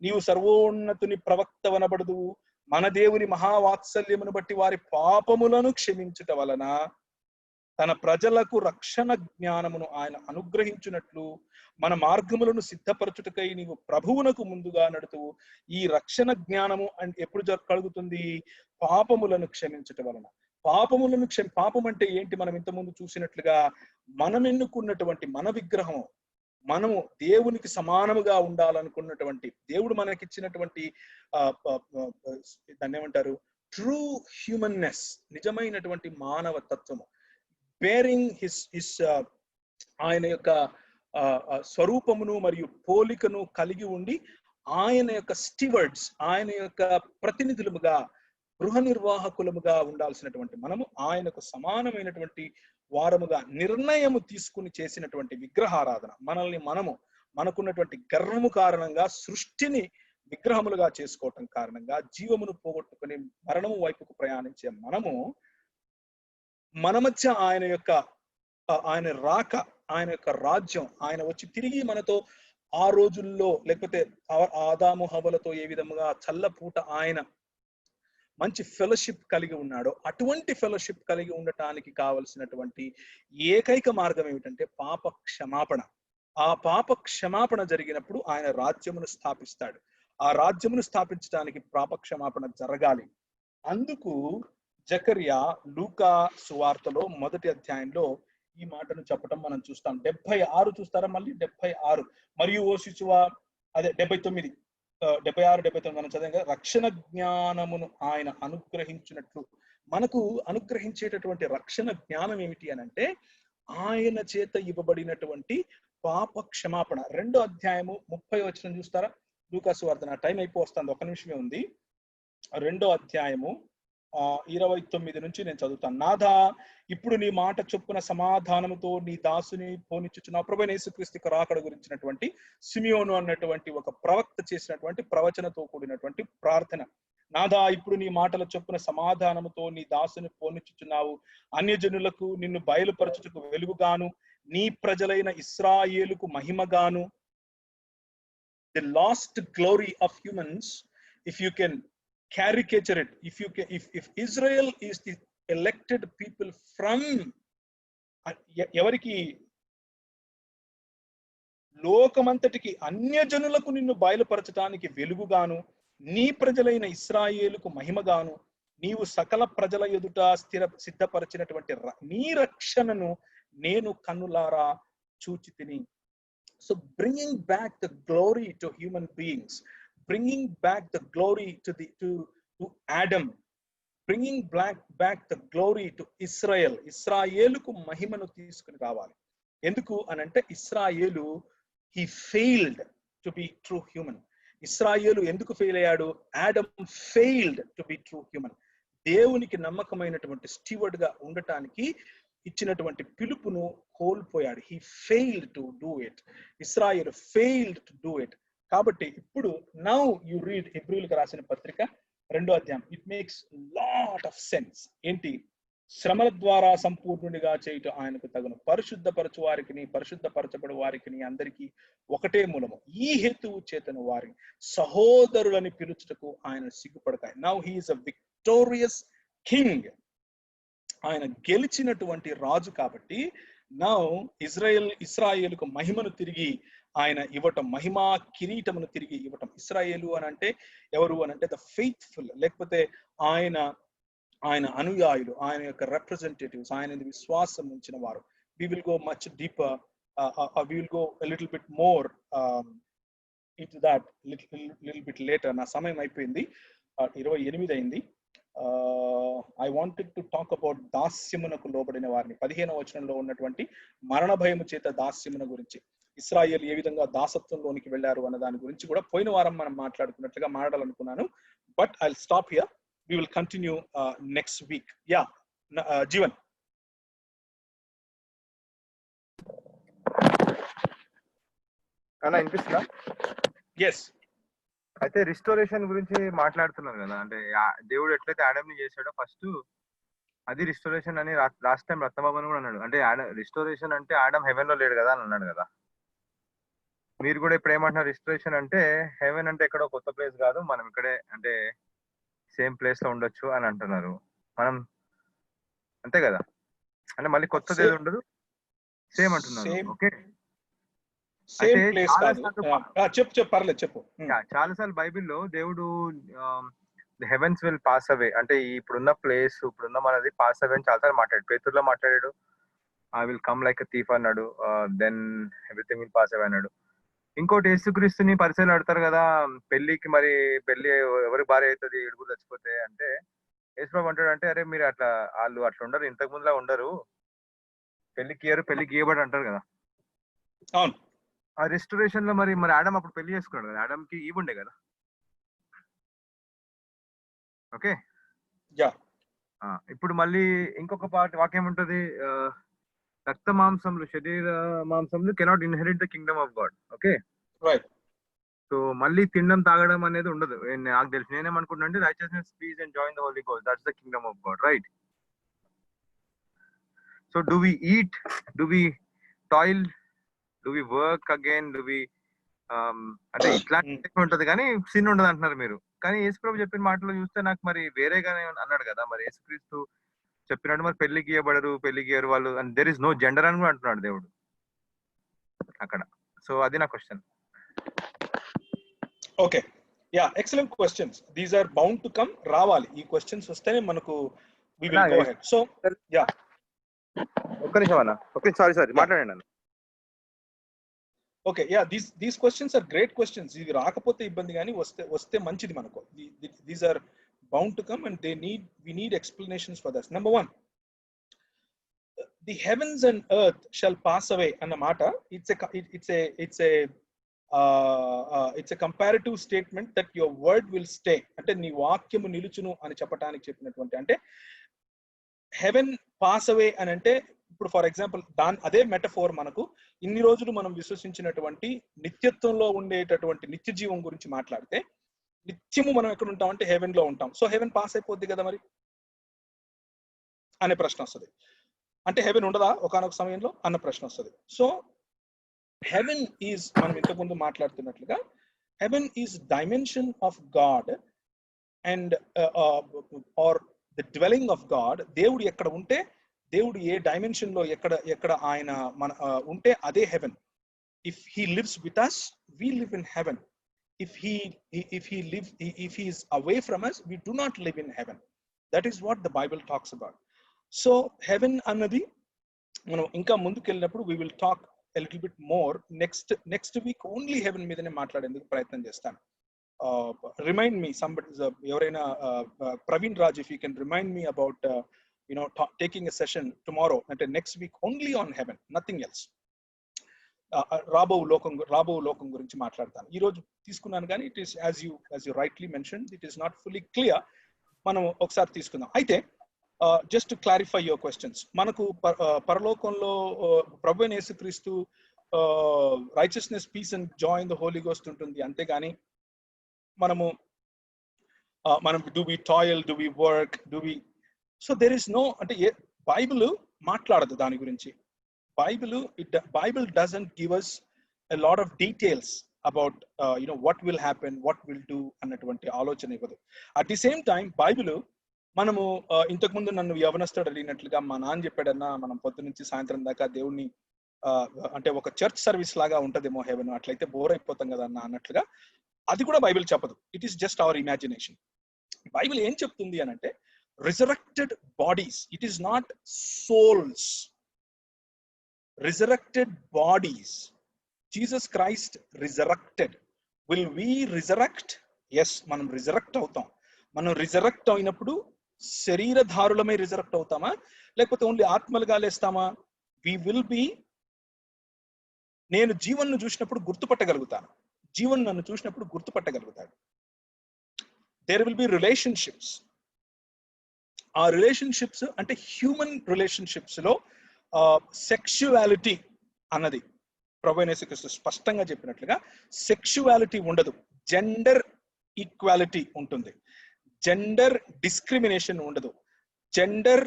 నీవు సర్వోన్నతుని ప్రవక్తవనబడదువు. మన దేవుని మహావాత్సల్యమును బట్టి వారి పాపములను క్షమించుట వలన తన ప్రజలకు రక్షణ జ్ఞానమును ఆయన అనుగ్రహించున్నట్లు మన మార్గములను సిద్ధపరచుటకై నీవు ప్రభువునకు ముందుగా నడుతువు. ఈ రక్షణ జ్ఞానము ఎప్పుడు కలుగుతుంది? పాపములను క్షమించుట వలన. పాపం అంటే ఏంటి? మనం ఇంతకుముందు చూసినట్లుగా మనం ఎన్నుకున్నటువంటి మన విగ్రహము, మనము దేవునికి సమానముగా ఉండాలనుకున్నటువంటి దేవుడు మనకిచ్చినటువంటి దాన్ని ఏమంటారు? ట్రూ హ్యూమన్నెస్, నిజమైనటువంటి మానవ తత్వము, బేరింగ్ హిస్ ఆయన యొక్క స్వరూపమును మరియు పోలికను కలిగి ఉండి ఆయన యొక్క స్టీవర్డ్స్, ఆయన యొక్క ప్రతినిధులుగా, గృహ నిర్వాహకులముగా ఉండాల్సినటువంటి మనము ఆయనకు సమానమైనటువంటి వారముగా నిర్ణయము తీసుకుని చేసినటువంటి విగ్రహారాధన, మనకున్నటువంటి గర్వము కారణంగా సృష్టిని విగ్రహములుగా చేసుకోవటం కారణంగా జీవమును పోగొట్టుకుని మరణము వైపుకు ప్రయాణించే మన మధ్య ఆయన రాక, ఆయన యొక్క రాజ్యం, ఆయన వచ్చి తిరిగి మనతో ఆ రోజుల్లో లేకపోతే ఆదాము హవ్వలతో ఏ విధముగా చల్లపూట ఆయన మంచి ఫెలోషిప్ కలిగి ఉన్నాడో అటువంటి ఫెలోషిప్ కలిగి ఉండటానికి కావలసినటువంటి ఏకైక మార్గం ఏమిటంటే పాప క్షమాపణ. ఆ పాప క్షమాపణ జరిగినప్పుడు ఆయన రాజ్యమును స్థాపిస్తాడు. ఆ రాజ్యమును స్థాపించడానికి పాప క్షమాపణ జరగాలి. అందుకు జకర్యా లూకా సువార్తలో 1వ అధ్యాయంలో ఈ మాటను చెప్పడం మనం చూస్తాం. 76 చూస్తారా? మళ్ళీ 76 మరియు ఓ శిశువా, అదే 79, 76, 79 మనం చదివాం కదా. రక్షణ జ్ఞానమును ఆయన అనుగ్రహించినట్లు, మనకు అనుగ్రహించేటటువంటి రక్షణ జ్ఞానం ఏమిటి అని అంటే ఆయన చేత ఇవ్వబడినటువంటి పాప క్షమాపణ. 2వ అధ్యాయము 30వ వచనం చూస్తారా? లూకాసు వార్త, నా టైం అయిపోతుంది, ఒక నిమిషమే ఉంది. 2వ అధ్యాయము 29 నుంచి నేను చదువుతాను. నాథా, ఇప్పుడు నీ మాట చొప్పున సమాధానముతో నీ దాసుని పోనిచ్చుచున్నావు. ప్రభువైన యేసుక్రీస్తు రాకడ గురించినటువంటి సిమియోను అన్నటువంటి ఒక ప్రవక్త చేసినటువంటి ప్రవచనతో కూడినటువంటి ప్రార్థన. నాథా, ఇప్పుడు నీ మాటల చొప్పున సమాధానముతో నీ దాసుని పోనిచ్చుచున్నావు. అన్యజనులకు నిన్ను బయలుపరచుటకు వెలుగుగాను, నీ ప్రజలైన ఇశ్రాయేలుకు మహిమగాను. The lost glory of humans, if you can caricature it, if Israel is the elected people from ఎవరికి, లోకమంతటికి అన్యజనులకు నిన్ను బయలుపరచటానికి వెలుగుగాను, నీ ప్రజలైన ఇశ్రాయేలుకు మహిమగాను, నీవు సకల ప్రజల ఎదుట సిద్ధపరిచినటువంటి నీ రక్షణను నేను కన్నులారా చూచి తిని. So bringing back the glory to human beings, bringing back the glory to Adam, bringing back the glory to Israel. ఇశ్రాయేలుకు మహిమను తీసుకుని రావాలి. ఎందుకు అనంటే ఇశ్రాయేలు he failed to be true human. ఇశ్రాయేలు ఎందుకు ఫెయిల్ అయ్యాడు? Adam failed to be true human. దేవునికి నమ్మకమైనటువంటి స్టీవర్డ్ గా ఉండటానికి ఇచ్చినటువంటి పిలుపును కోల్పోయాడు. he failed to do it. ఇశ్రాయేలు failed to do it. కాబట్టి ఇప్పుడు now you read హెబ్రీయులకు రాసిన పత్రిక 2వ అధ్యాయం. it makes lot of sense. ఏంటి? శ్రమల ద్వారా సంపూర్ణునిగా చేయుట ఆయనకు తగును, పరిశుద్ధపరచు వారికి పరిశుద్ధపరచబడు వారికి అందరికీ ఒకటే మూలము, ఈ హేతువు చేతను వారిని సహోదరులని పిలుచుటకు ఆయన సిగ్గుపడతాయి. Now he is a victorious king. ఆయన గెలిచినటువంటి రాజు కాబట్టి నౌ ఇశ్రాయేలుకు మహిమను తిరిగి ఆయన ఇవ్వటం, మహిమా కిరీటమును తిరిగి ఇవ్వటం. ఇశ్రాయేలు అని అంటే ఎవరు అని అంటే ద ఫెయిత్ఫుల్, లేకపోతే ఆయన అనుయాయులు, ఆయన యొక్క రిప్రజెంటేటివ్స్, ఆయన విశ్వాసం ఉంచిన వారు. we will go much deeper, we will go a little bit more into that little bit later. నా సమయం అయిపోయింది, 28 అయింది. I wanted to talk about దాస్యమునకు లోబడిన వారిని. 15వ వచనంలో ఉన్నటువంటి మరణ భయము చేత దాస్యమున గురించి, ఇశ్రాయేలు ఏ విధంగా దాసత్వంలోనికి వెళ్ళారు అన్న దాని గురించి కూడా పోయిన వారం మనం మాట్లాడుకున్నట్లుగా మాట్లాడాలనుకున్నాను. But I will stop here. We will continue next week. Yeah, Jeevan. అన్న వినిపిస్తుందా? Yes. అయితే రిస్టోరేషన్ గురించి మాట్లాడుతున్నారు కదా, అంటే దేవుడు ఎట్లయితే ఆడమ్ ని చేశాడో ఫస్ట్ అది రిస్టోరేషన్ అని లాస్ట్ టైం రత్నబాబు కూడా అన్నాడు. అంటే రిస్టోరేషన్ అంటే ఆడమ్ హెవెన్ లో లేడు కదా అని అన్నాడు కదా. మీరు కూడా ఇప్పుడు ఏమంటున్నారు? రిస్టోరేషన్ అంటే హెవెన్ అంటే ఎక్కడో కొత్త ప్లేస్ కాదు, మనం ఇక్కడే అంటే సేమ్ ప్లేస్ లో ఉండొచ్చు అని అంటున్నారు. మనం అంతే కదా, అంటే మళ్ళీ కొత్తది ఏది ఉండదు, సేమ్ అంటున్నారు. ఓకే, చాలా సార్లు బైబిల్లో దేవుడు హెవెన్స్ విల్ పాస్ అవే అంటే ఇప్పుడున్న ప్లేస్, ఇప్పుడున్న మనది పాస్ అవే అని చాలా సార్లు మాట్లాడు. పేతురులో మాట్లాడాడు, I will come like a thief అన్నాడు, then everything will pass away అన్నాడు. ఇంకోటి యేసుక్రీస్తుని పరిచయాలు ఆడతారు కదా, పెళ్లికి మరి పెళ్లి ఎవరి భార్య అవుతుంది ఏడుగురు చచ్చిపోతే అంటే యేసుప్రభు అంటాడు అంటే అరే మీరు అట్లా వాళ్ళు అట్లా ఉండరు, ఇంతకు ముందులా ఉండరు, పెళ్లికి గీయబడి అంటారు కదా. అవును, ఆ రెస్టోరేషన్ లో మరి ఆడమ్ అప్పుడు పెళ్లి చేసుకున్నాడు కదా, ఆడమ్ కి ఉండే కదా. ఓకే, ఇప్పుడు మళ్ళీ ఇంకొక వాక్యం ఉంటది, రక్త మాంసములు శరీర మాంసములు cannot inherit the kingdom of God. Okay, right. So మళ్ళీ తినడం తాగడం అనేది ఉండదు. నాకు తెలుసు, నేనేమనుకుంటున్నా అంటే righteousness, peace and joy in the Holy Ghost, that's the kingdom of God, right? So do we eat, do we toil, do we work again, do we అంటే ఇట్లాంటి ఉంటది కానీ సిన్ ఉండదు అంటున్నారు మీరు. కానీ యేసుప్రభు చెప్పిన మాటలో చూస్తే నాకు మరి వేరేగానే అన్నాడు కదా. మరి యేసుక్రీస్తు చెప్పినట్టు మరి పెళ్లి గీయబడరు, పెళ్లి గీయరు వాళ్ళు, and there is no gender అని కూడా అంటున్నాడు దేవుడు అక్కడ. సో అది నా question. Okay, yeah, excellent questions. These are bound to come, రావాలి. ఈ క్వశ్చన్స్ వస్తేనే మనకు we will go ahead. So yeah, ఒక్క నిమిషం అన్న, ఓకే, సారీ మాట్లాడండి అన్న. Okay, yeah, these questions are great questions. ఇది రాకపోతే ఇబ్బంది, కానీ వస్తే మంచిది మనకు. These are bound to come and we need explanations for this. Number 1, the heavens and earth shall pass away అన్న మాట, it's a it's a comparative statement that your word will stay, అంటే నీ వాక్యము నిలుచును అని చెప్పడానికి చెప్పినటువంటి, అంటే హెవెన్ పాస్ అవే అని అంటే ఇప్పుడు ఫర్ ఎగ్జాంపుల్ అదే మెటఫోర్ మనకు ఇన్ని రోజులు మనం విశ్వసించినటువంటి నిత్యత్వంలో ఉండేటటువంటి నిత్య జీవం గురించి మాట్లాడితే, నిత్యము మనం ఎక్కడ ఉంటాం అంటే హెవెన్ లో ఉంటాం. సో హెవెన్ పాస్ అయిపోద్ది కదా మరి అనే ప్రశ్న వస్తుంది. అంటే హెవెన్ ఉండదా ఒకానొక సమయంలో అన్న ప్రశ్న వస్తుంది. సో హెవెన్ ఈజ్, మనం ఇంతకుముందు మాట్లాడుతున్నట్లుగా heaven is dimension of God and are the dwelling of God. దేవుడు ఎక్కడ ఉంటే, దేవుడు ఏ డైమెన్షన్ లో ఎక్కడ ఆయన మన ఉంటే అదే heaven. If he lives with us, we live in heaven. If he is away from us, we do not live in heaven. That is what the Bible talks about. So heaven అన్నది మనం ఇంకా ముందుకు వెళ్ళినప్పుడు we will talk a little bit more. Next week only heaven మీదనే మాట్లాడేందుకు ప్రయత్నం చేస్తాను. Remind me, somebody, ఎవరైనా Praveen Raj, if you can remind me about taking a session tomorrow, అంటే next week only on heaven, nothing else. రాబో లోకం గురించి మాట్లాడతాను. ఈ రోజు తీసుకున్నాను కానీ it is as you rightly mention, it is not fully clear. మనం ఒకసారి తీసుకుందాం. అయితే just to clarify your questions, మనకు పరలోకంలో ప్రభువైన యేసుక్రీస్తు righteousness, peace and joy in the Holy Ghost ఉంటుంది. అంతేగాని మనం do we toil, do we work, do we, so there is no, అంటే బైబిల్ మాట్లాడదు దాని గురించి. Bible doesn't give us a lot of details about what will happen, what will do అన్నటువంటి ఆలోచన ఇవ్వదు. At the same time Bible మనము ఇంతకుముందు నన్ను యవనస్తుడు అడిగినట్లుగా మా నాన్న చెప్పాడన్నా, మనం పొద్దు నుంచి సాయంత్రం దాకా దేవుణ్ణి అంటే ఒక చర్చ్ సర్వీస్ లాగా ఉంటదేమో హెవెన్, అట్లయితే బోర్ అయిపోతాం కదా అన్నట్లుగా, అది కూడా బైబిల్ చెప్పదు. It is just hour imagination. Bible ఏం చెప్తుంది అని అంటే resurrected bodies, it is not souls. Resurrected bodies. Jesus Christ resurrected. Will we resurrect? Yes, మనం రిజరెక్ట్ అవుతాం. మనం రిజరెక్ట్ అయినప్పుడు శరీరధారులమై రిజరెక్ట్ అవుతామా, లేకపోతే ఓన్లీ ఆత్మలుగా లేస్తామా? We will be, నేను జీవన్ను చూసినప్పుడు గుర్తుపట్టగలుగుతాను, జీవన్ నన్ను చూసినప్పుడు గుర్తుపట్టగలుగుతాడు. There will be relationships. ఆ రిలేషన్షిప్స్ అంటే హ్యూమన్ రిలేషన్షిప్స్ లో సెక్షువాలిటీ అన్నది ప్రభువైన యేసుక్రీస్తు స్పష్టంగా చెప్పినట్లుగా సెక్షువాలిటీ ఉండదు. జెండర్ ఈక్వాలిటీ ఉంటుంది, జెండర్ డిస్క్రిమినేషన్ ఉండదు, జెండర్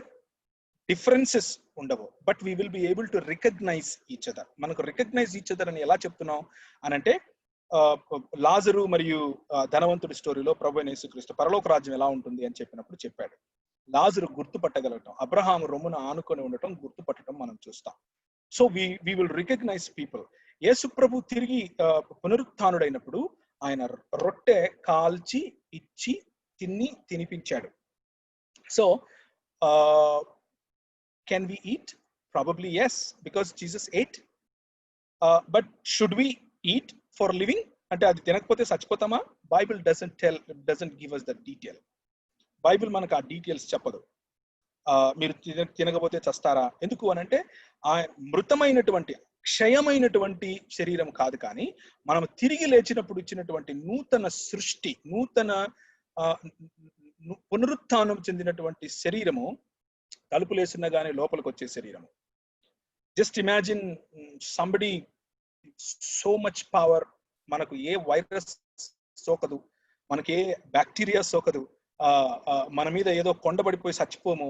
డిఫరెన్సెస్ ఉండవు. But we will be able to recognise each other. మనకు రికగ్నైజ్ ఈచ్ అదర్ అని ఎలా చెప్తున్నాం అని అంటే, లాజరు మరియు ధనవంతుడి స్టోరీలో ప్రభువైన యేసుక్రీస్తు పరలోక రాజ్యం ఎలా ఉంటుంది అని చెప్పినప్పుడు చెప్పాడు. లాజరు గుర్తుపట్టగలగటం, అబ్రహాము రొమ్మున ఆనుకొని ఉండటం, గుర్తుపట్టడం మనం చూస్తాం. So we will recognise people. యేసు ప్రభు తిరిగి పునరుత్థానుడైనప్పుడు ఆయన రొట్టె కాల్చి ఇచ్చి తినిపించాడు. So can we eat? Probably yes, because Jesus ate. But should we eat for living? అంటే అది తినకపోతే చచ్చిపోతామా? Bible doesn't give us that detail. Bible మనకు ఆ డీటెయిల్స్ చెప్పదు. మీరు తినకపోతే చస్తారా? ఎందుకు అనంటే ఆ మృతమైనటువంటి క్షయమైనటువంటి శరీరం కాదు, కానీ మనం తిరిగి లేచినప్పుడు ఇచ్చినటువంటి నూతన సృష్టి, నూతన పునరుత్థానం చెందినటువంటి శరీరము, తలుపులేసినా కానీ లోపలికి వచ్చే శరీరము. Just imagine somebody so much power, మనకు ఏ వైరస్ సోకదు, మనకి ఏ బ్యాక్టీరియా సోకదు, మన మీద ఏదో కొండబడిపోయి చచ్చిపోము,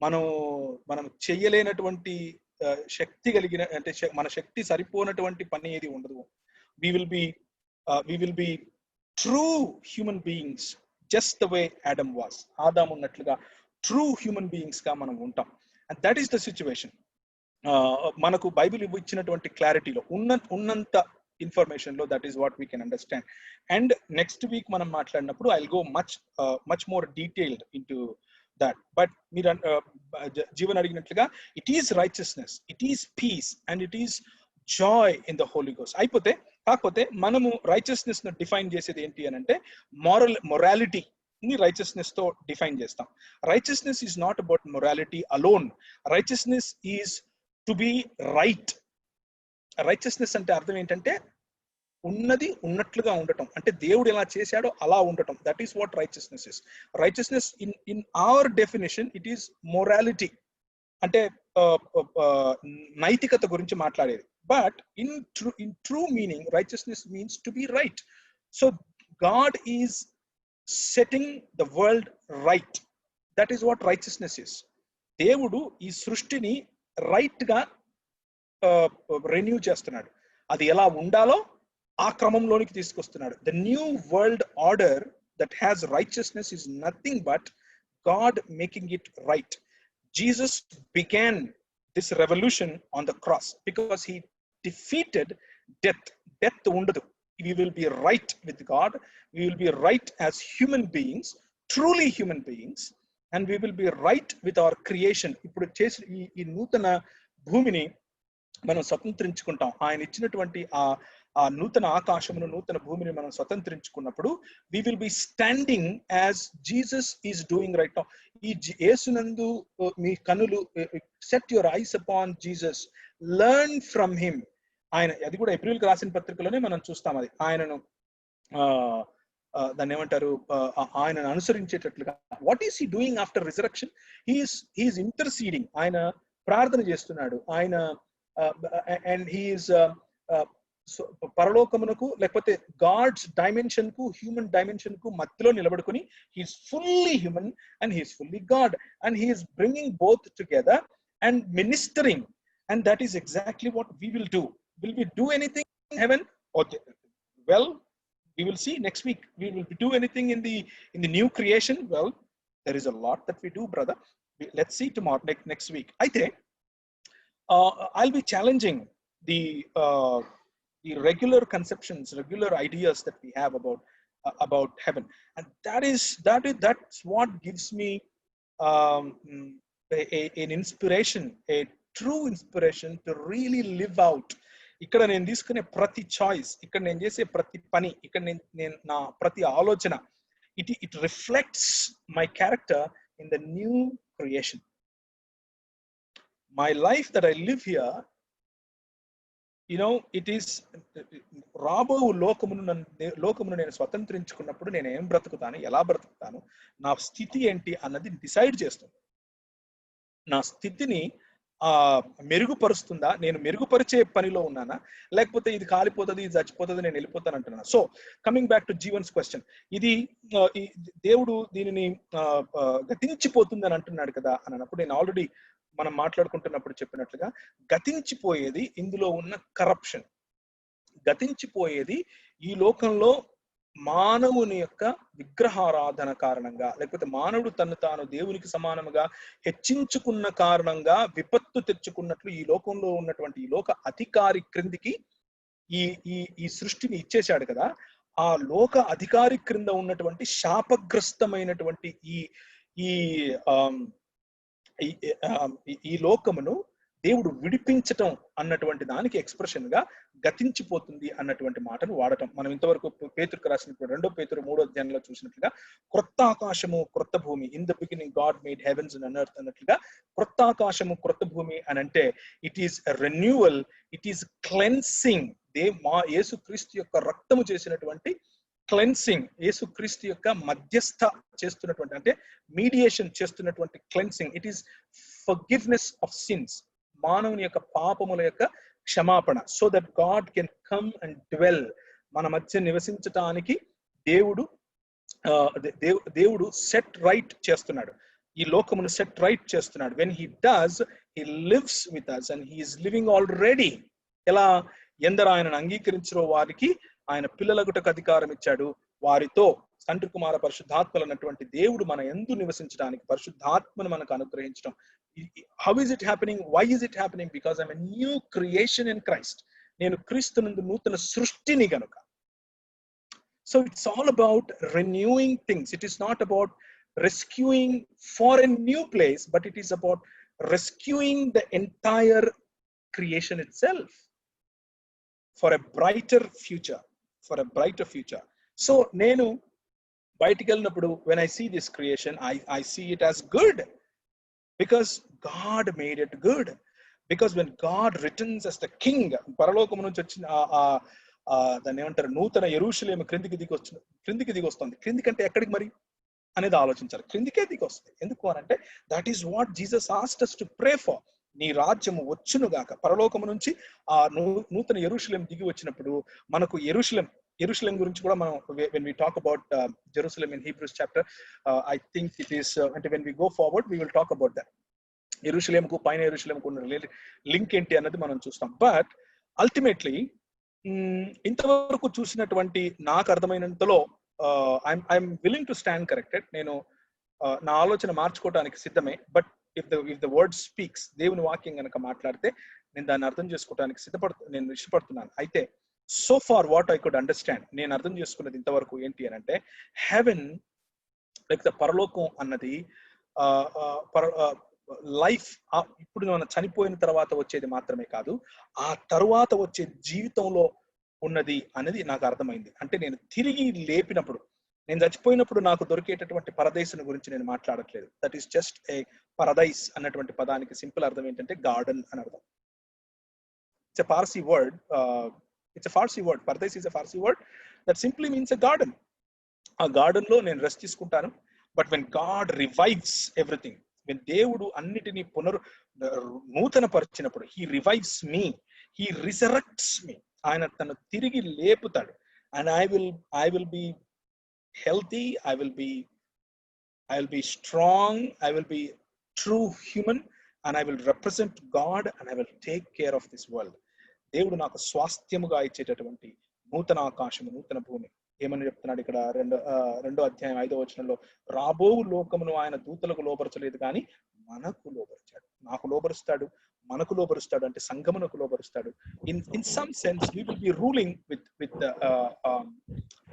మనం చెయ్యలేనటువంటి శక్తి కలిగిన, అంటే మన శక్తి సరిపోనటువంటి పని ఏది ఉండదు. we will be true human beings just the way Adam was. ఆదాము ఉన్నట్లుగా ట్రూ హ్యూమన్ బీయింగ్స్ గా మనం ఉంటాం. And that is the situation. మనకు బైబిల్ ఇచ్చినటువంటి క్లారిటీలో ఉన్నంత ఇన్ఫర్మేషన్ లో that is what we can understand. And next week మనం మాట్లాడినప్పుడు I will go much more detailed into that. But మీరు జీవన్ అడిగినట్లుగా it is righteousness, it is peace and it is joy in the Holy Ghost. కాకపోతే మనము righteousness ను define చేసేది ఏంటి అని అంటే మొరాలిటీ ని రైచియస్నెస్ తో డిఫైన్ చేస్తాం. Righteousness is not about morality alone. Righteousness is to be right. Righteousness అంటే అర్థం ఏంటంటే ఉన్నది ఉన్నట్లుగా ఉండటం, అంటే దేవుడు ఎలా చేశాడో అలా ఉండటం. That is what righteousness is. Righteousness in our definition it is morality, అంటే నైతికత గురించి మాట్లాడేది. But in true meaning righteousness means to be right. So God is setting the world right. That is what righteousness is. దేవుడు ఈ సృష్టిని right గా renew చేస్తున్నాడు. అది ఎలా ఉండాలో ఆ క్రమంలోనికి తీసుకొస్తున్నాడు. The new world order that has righteousness is nothing but God making it right. Jesus began this revolution on the cross because he defeated death. Death undadu. We will be right with God. We will be right as human beings, truly human beings, and we will be right with our creation. ఇప్పుడు చేసి ఈ నూతన భూమిని మనం స్వతంత్రించుకుంటాం. ఆయన ఇచ్చినటువంటి ఆ నూతన ఆకాశమును, నూతన భూమిని మనం స్వతంత్రించుకున్నప్పుడు we will be standing as Jesus is doing right now. ఈ యేసునందు మీ కన్నులు, set your eyes upon Jesus, learn from him. ఆయన అది కూడా హెబ్రీయులకు రాసిన పత్రికలోనే మనం చూస్తాం. అది ఆయనను దాన్ని ఏమంటారు, ఆయనను అనుసరించేటట్లుగా. What is he doing after resurrection? He is interceding. ఆయన ప్రార్థన చేస్తున్నాడు. ఆయన అండ్ హీఈస్ పరలోకమునకు లేకపోతే గాడ్స్ డైమెన్షన్ కు హ్యూమన్ డైమెన్షన్ కు మధ్యలో నిలబడుకుని he is fully human and he is fully God and he is bringing both together and ministering. And that is exactly what we will do. Will we do anything in heaven? Okay. Well, we will see next week. We will do anything in the new creation? Well, there is a lot that we do, brother. Let's see tomorrow, next week. I think I'll be challenging the regular conceptions, regular ideas that we have about heaven, and that's what gives me an inspiration, a true inspiration to really live out. ఇక్కడ నేను తీసుకునే ప్రతి choice, ఇక్కడ నేను చేసే ప్రతి పని, ఇక్కడ నేను నా ప్రతి ఆలోచన, it reflects my character in the new creation. My life that I live here, it is రాబో లోకమును నేను స్వతంత్రించుకున్నప్పుడు నేను ఏం బ్రతుకుతాను, ఎలా బ్రతుకుతాను, నా స్థితి ఏంటి అన్నది డిసైడ్ చేస్తుంది. నా స్థితిని మెరుగుపరుస్తుందా, నేను మెరుగుపరిచే పనిలో ఉన్నానా, లేకపోతే ఇది కాలిపోతుంది, ఇది చచ్చిపోతుంది, నేను వెళ్ళిపోతాను అంటున్నా. So coming back to Jeevan's question, ఇది దేవుడు దీనిని గతించిపోతుంది అని అంటున్నాడు కదా అని అన్నప్పుడు, నేను ఆల్రెడీ మనం మాట్లాడుకుంటున్నప్పుడు చెప్పినట్లుగా గతించిపోయేది ఇందులో ఉన్న కరప్షన్, గతించిపోయేది ఈ లోకంలో మానవుని యొక్క విగ్రహారాధన కారణంగా, లేకపోతే మానవుడు తను తాను దేవునికి సమానముగా హెచ్చించుకున్న కారణంగా విపత్తు తెచ్చుకున్నట్లు ఈ లోకంలో ఉన్నటువంటి ఈ లోక అధికారి క్రిందికి ఈ సృష్టిని ఇచ్చేశాడు కదా. ఆ లోక అధికారి క్రింద ఉన్నటువంటి శాపగ్రస్తమైనటువంటి ఈ లోకమును దేవుడు విడిపించటం అన్నటువంటి దానికి ఎక్స్ప్రెషన్ గా గతించిపోతుంది అన్నటువంటి మాటను వాడటం. మనం ఇంతవరకు పేతురుకు రాసినప్పుడు 2 పేతురు 3వ అధ్యాయంలో చూసినట్లుగా క్రొత్త ఆకాశము క్రొత్త భూమి, in the beginning God made heavens and earth అన్నట్లుగా క్రొత్త ఆకాశము క్రొత్త భూమి అని అంటే it is renewal, it is cleansing. యేసుక్రీస్తు యొక్క రక్తము చేసినటువంటి క్లెన్సింగ్, యేసుక్రీస్తు యొక్క మధ్యస్థ చేస్తున్నటువంటి, అంటే మీడియేషన్ చేస్తున్నటువంటి cleansing. It is forgiveness of since, మానవుని యొక్క పాపముల యొక్క క్షమాపణ. So that God can come and dwell, మన మధ్య నివసించటానికి దేవుడు సెట్ రైట్ చేస్తున్నాడు, ఈ లోకమును సెట్ రైట్ చేస్తున్నాడు. When he does, he lives with us and he is living already. ఎలా ఎందరు ఆయనను అంగీకరించరో వారికి ఆయన పిల్లలగుటకు అధికారం ఇచ్చాడు, వారితో తండ్రి కుమార పరిశుద్ధాత్మలు అన్నటువంటి దేవుడు మన యందు నివసించడానికి పరిశుద్ధాత్మను మనకు అనుగ్రహించడం. How is it happening? Why is it happening? Because I'm a new creation in Christ. నేను క్రీస్తునందు నూతన సృష్టిని గనుక. So it's all about renewing things. It is not about rescuing for a new place, but it is about rescuing the entire creation itself for a brighter future. For a brighter future. So నేను బయటికి వెళ్ళినప్పుడు when I see this creation, I see it as good. Because God made it good. Because when God returns as the king, పరలోకము నుంచి వచ్చిన దాన్ని ఏమంటారు, నూతన యెరూషలేము క్రిందికి దిగి వస్తుంది. క్రిందికంటే ఎక్కడికి మరి అనేది ఆలోచించాలి. క్రిందికే దిగి వస్తుంది. ఎందుకు అనంటే that is what Jesus asked us to pray for. నీ రాజ్యము వచ్చును గాక. పరలోకము నుంచి ఆ నూతన యెరూషలేం దిగి వచ్చినప్పుడు మనకు యెరూషలేం గురించి కూడా మనం when we talk about Jerusalem in Hebrews chapter, I think it is అంటే when we go forward we will talk about that. యెరూషలేంకు పైన యెరూషలేంకు ఉన్న లింక్ ఏంటి అన్నది మనం చూస్తాం. బట్ అల్టిమేట్లీ ఇంతవరకు చూసినటువంటి నాకు అర్థమైనంతలో I'm willing to stand corrected. నేను నా ఆలోచన మార్చుకోవడానికి సిద్ధమే. But if the word speaks, దేవుని వాక్యం కనుక మాట్లాడితే నేను దాన్ని అర్థం చేసుకోవడానికి నేను ఇష్టపడుతున్నాను. అయితే so far what I could understand, నేను అర్థం చేసుకున్నది ఇంతవరకు ఏంటి అని అంటే, హెవెన్ లేకపోతే పరలోకం అన్నది లైఫ్ ఇప్పుడు మనం చనిపోయిన తర్వాత వచ్చేది మాత్రమే కాదు, ఆ తరువాత వచ్చే జీవితంలో ఉన్నది అనేది నాకు అర్థమైంది. అంటే నేను తిరిగి లేపినప్పుడు, నేను చచ్చిపోయినప్పుడు నాకు దొరికేటటువంటి పరదేశం గురించి నేను మాట్లాడట్లేదు. దట్ ఈస్ జస్ట్ ఏ పరదైస్ అన్నటువంటి పదానికి సింపుల్ అర్థం ఏంటంటే గార్డెన్ అని అర్థం. It's a Farsi word. It's a Farsi word. Paradise is a Farsi word that simply means a garden. ఆ గార్డెన్ లో నేను రెస్ట్ తీసుకుంటాను. But when God revives everything, when దేవుడు అన్నిటినీ నూతన పరిచినప్పుడు, he revives me, he resurrects me, ఆయన తను తిరిగి లేపుతాడు. and I will be healthy, I will be strong, I will be true human, and I will represent God, and I will take care of this world. దేవుడు నాకు స్వాస్థ్యముగా ఇచ్చేటటువంటి నూతన ఆకాశము, నూతన భూమి. ఏమని చెప్తున్నాడు ఇక్కడ 2వ అధ్యాయం 5వ వచనంలో, రాబో లోకమును ఆయన దూతలకు లోబరచలేదు కానీ మనకు లోబరిచాడు. నాకు లోబరుస్తాడు, మనకు లోబరుస్తాడు, అంటే సంఘమునకు లోబరుస్తాడు. In some sense we will be ruling with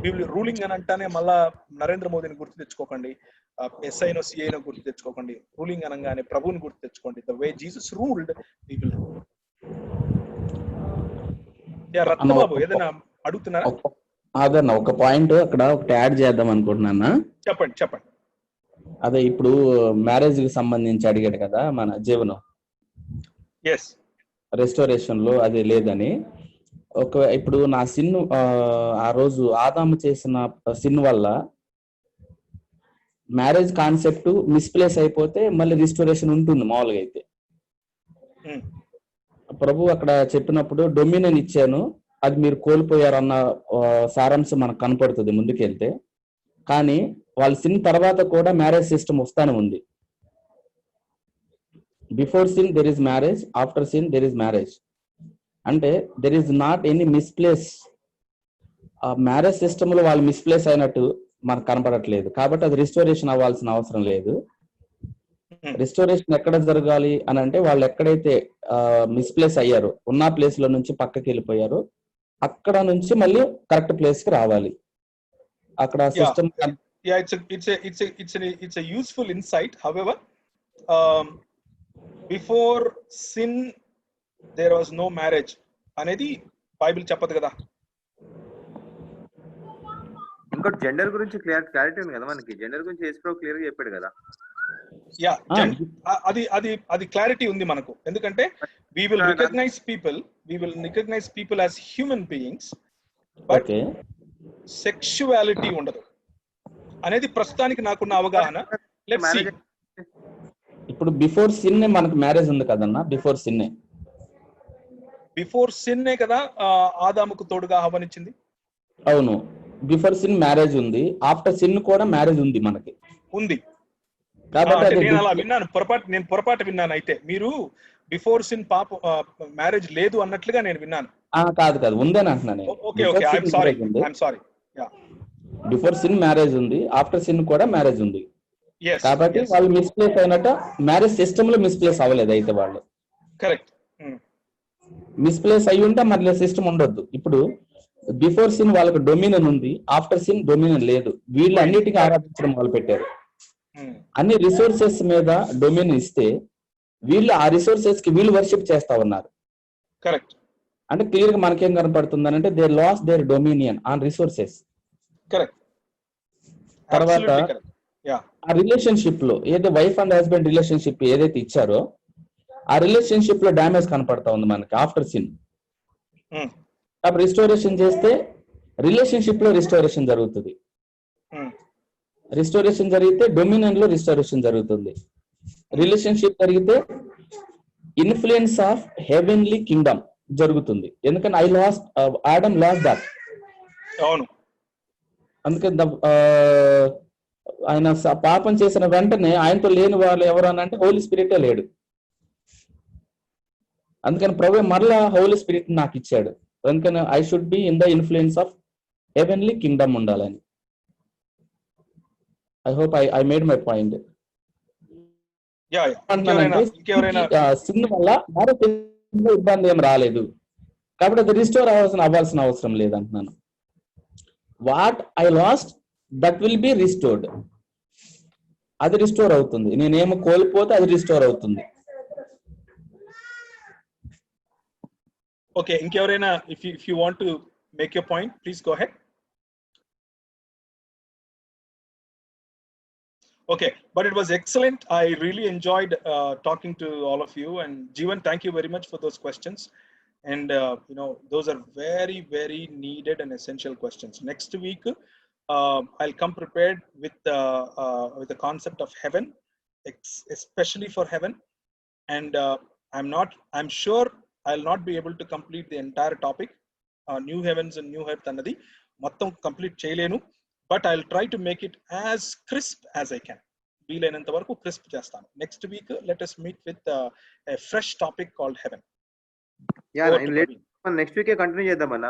we will be ruling అని అంటానే మళ్ళా నరేంద్ర మోదీని గుర్తు తెచ్చుకోకండి, ఎస్ఐనో సిఐనో గుర్తు తెచ్చుకోకండి. రూలింగ్ అనగానే ప్రభువుని గుర్తు తెచ్చుకోండి. The way Jesus ruled we will rule. Ratnababu ఏదైనా అడుగుతున్నారా? అదన్నా ఒక పాయింట్ అక్కడ ఒకటి యాడ్ చేద్దాం అనుకుంటున్నా. చెప్పండి. అదే ఇప్పుడు మ్యారేజ్ కి సంబంధించి అడిగాడు కదా మన జీవనం, రెస్టోరేషన్ లో అది లేదని. ఇప్పుడు నా సిన్ ఆ రోజు ఆదాము చేసిన సిన్ వల్ల మ్యారేజ్ కాన్సెప్ట్ మిస్ప్లేస్ అయిపోతే మళ్ళీ రిస్టోరేషన్ ఉంటుంది మామూలుగా అయితే. ప్రభు అక్కడ చెప్పినప్పుడు డొమినియన్ ఇచ్చాను, అది మీరు కోల్పోయారన్న సారాంశం మనకు కనపడుతుంది ముందుకెళ్తే. కానీ వాళ్ళ సిన్ తర్వాత కూడా మ్యారేజ్ సిస్టమ్ వస్తానే ఉంది. Before sin there is marriage, after sin there is marriage. అంటే there is not any misplace. ఆ మ్యారేజ్ సిస్టమ్ లో వాళ్ళు మిస్ప్లేస్ అయినట్టు మనకు కనపడట్లేదు. కాబట్టి అది రిస్టోరేషన్ అవ్వాల్సిన అవసరం లేదు. రిస్టోరేషన్ ఎక్కడ జరగాలి అని అంటే, వాళ్ళు ఎక్కడైతే మిస్ప్లేస్ అయ్యారో, ఉన్న ప్లేస్ లో నుంచి పక్కకి వెళ్ళిపోయారో, అక్కడ నుంచి మళ్ళీ కరెక్ట్ ప్లేస్ కి రావాలి. అక్కడ system it's a useful insight. However, before sin there was no marriage అనేది బైబిల్ చెప్పదు కదా. ఇంకోటి జెండర్ గురించి క్లారిటీ ఉంది కదా మనకి. జెండర్ గురించి యేసు క్లియర్ గా చెప్పాడు కదా. అది క్లారిటీ ఉంది మనకు. ఎందుకంటే we will recognize people as human beings, but sexuality ఉండదు అనేది ప్రస్తుతానికి నాకున్న అవగాహన. Let's see. ఇప్పుడు బిఫోర్ సిన్ మనకు మ్యారేజ్ ఉంది కదన్నా. బిఫోర్ సిన్నే కదా ఆదాముకు తోడుగా ఆహ్వానించింది. అవును, బిఫోర్ సిన్ మ్యారేజ్ ఉంది, ఆఫ్టర్ సిన్ కూడా మ్యారేజ్ ఉంది మనకి ఉంది. కాబట్టి నేను అలా విన్నాను, పొరపాటు విన్నాను. అయితే మీరు బిఫోర్ సిన్ మ్యారేజ్ లేదు అన్నట్లుగా నేను విన్నాను. కాదు ఉందని అంటున్నాను. Okay, I'm sorry. Before sin marriage ఉంది, ఆఫ్టర్ సిన్ కూడా మ్యారేజ్ ఉంది. కాబట్టి వాళ్ళు మిస్ప్లేస్ అయినట్టు మ్యారేజ్ సిస్టమ్ లో మిస్ప్లేస్ అవ్వలేదు. అయితే వాళ్ళు కరెక్ట్ మిస్ప్లేస్ అయ్యి ఉంటే మళ్ళీ సిస్టమ్ ఉండొద్దు. ఇప్పుడు బిఫోర్ సిన్ వాళ్ళకి డొమినియన్ ఉంది, ఆఫ్టర్ సిన్ డొమినియన్ లేదు. వీళ్ళు అన్నిటికీ ఆరాధించడం మొదలు పెట్టారు. అన్ని రిసోర్సెస్ మీద డొమినియన్ ఇస్తే వీళ్ళు ఆ రిసోర్సెస్ కి వీళ్ళు వర్షిప్ చేస్తా ఉన్నారు. కరెక్ట్. అంటే క్లియర్ గా మనకేం కనపడుతుంది అంటే they lost their dominion on resources. Correct. తర్వాత ఆ రిలేషన్షిప్ లో ఏదో వైఫ్ అండ్ హస్బెండ్ రిలేషన్షిప్ ఏదైతే ఇచ్చారో ఆ రిలేషన్షిప్ లో డ్యామేజ్ కనపడతా ఉంది మనకి ఆఫ్టర్ సిన్. అప్పుడు రిస్టోరేషన్ చేస్తే రిలేషన్షిప్ లో రిస్టోరేషన్ జరుగుతుంది. రిస్టోరేషన్ జరిగితే డొమినియన్ లో రిస్టోరేషన్ జరుగుతుంది. రిలేషన్షిప్ జరిగితే ఇన్ఫ్లుయెన్స్ ఆఫ్ హెవెన్లీ కింగ్డమ్ జరుగుతుంది. ఎందుకంటే ఆడమ్ లాస్ట్ దట్. అవును. అందుకని ఆయన పాపం చేసిన వెంటనే ఆయనతో లేని వాళ్ళు ఎవరు అని అంటే హోలీ స్పిరిటే లేడు. అందుకని ప్రభు మరలా హోలీ స్పిరిట్ నాకు ఇచ్చాడు. అందుకని I should be in the influence of heavenly kingdom ఉండాలని. I hope I made my point. Sin వల్ల మరొక ఇబ్బంది ఏం రాలేదు కాబట్టి అది రిస్టోర్ అవ్వాల్సిన అవసరం లేదంటున్నాను. What I lost that will be restored. అది రిస్టోర్ అవుతుంది. నేనేమో కోల్పోతే అది రిస్టోర్ అవుతుంది. ఓకే, ఇంకెవరైనా if you want to make your point please go ahead. Okay, but it was excellent. I really enjoyed talking to all of you, and Jeevan, thank you very much for those questions. And those are very, very needed and essential questions. Next week, I'll come prepared with the concept of heaven, especially for heaven. And I'm sure I'll not be able to complete the entire topic, new heavens and new earth annadi mottam complete cheyalenu. But I'll try to make it as crisp as I can. వీలైనంత వరకు crisp చేస్తాను. Next week let us meet with a fresh topic called heaven. Next వీకే continue చేద్దాం అన్న.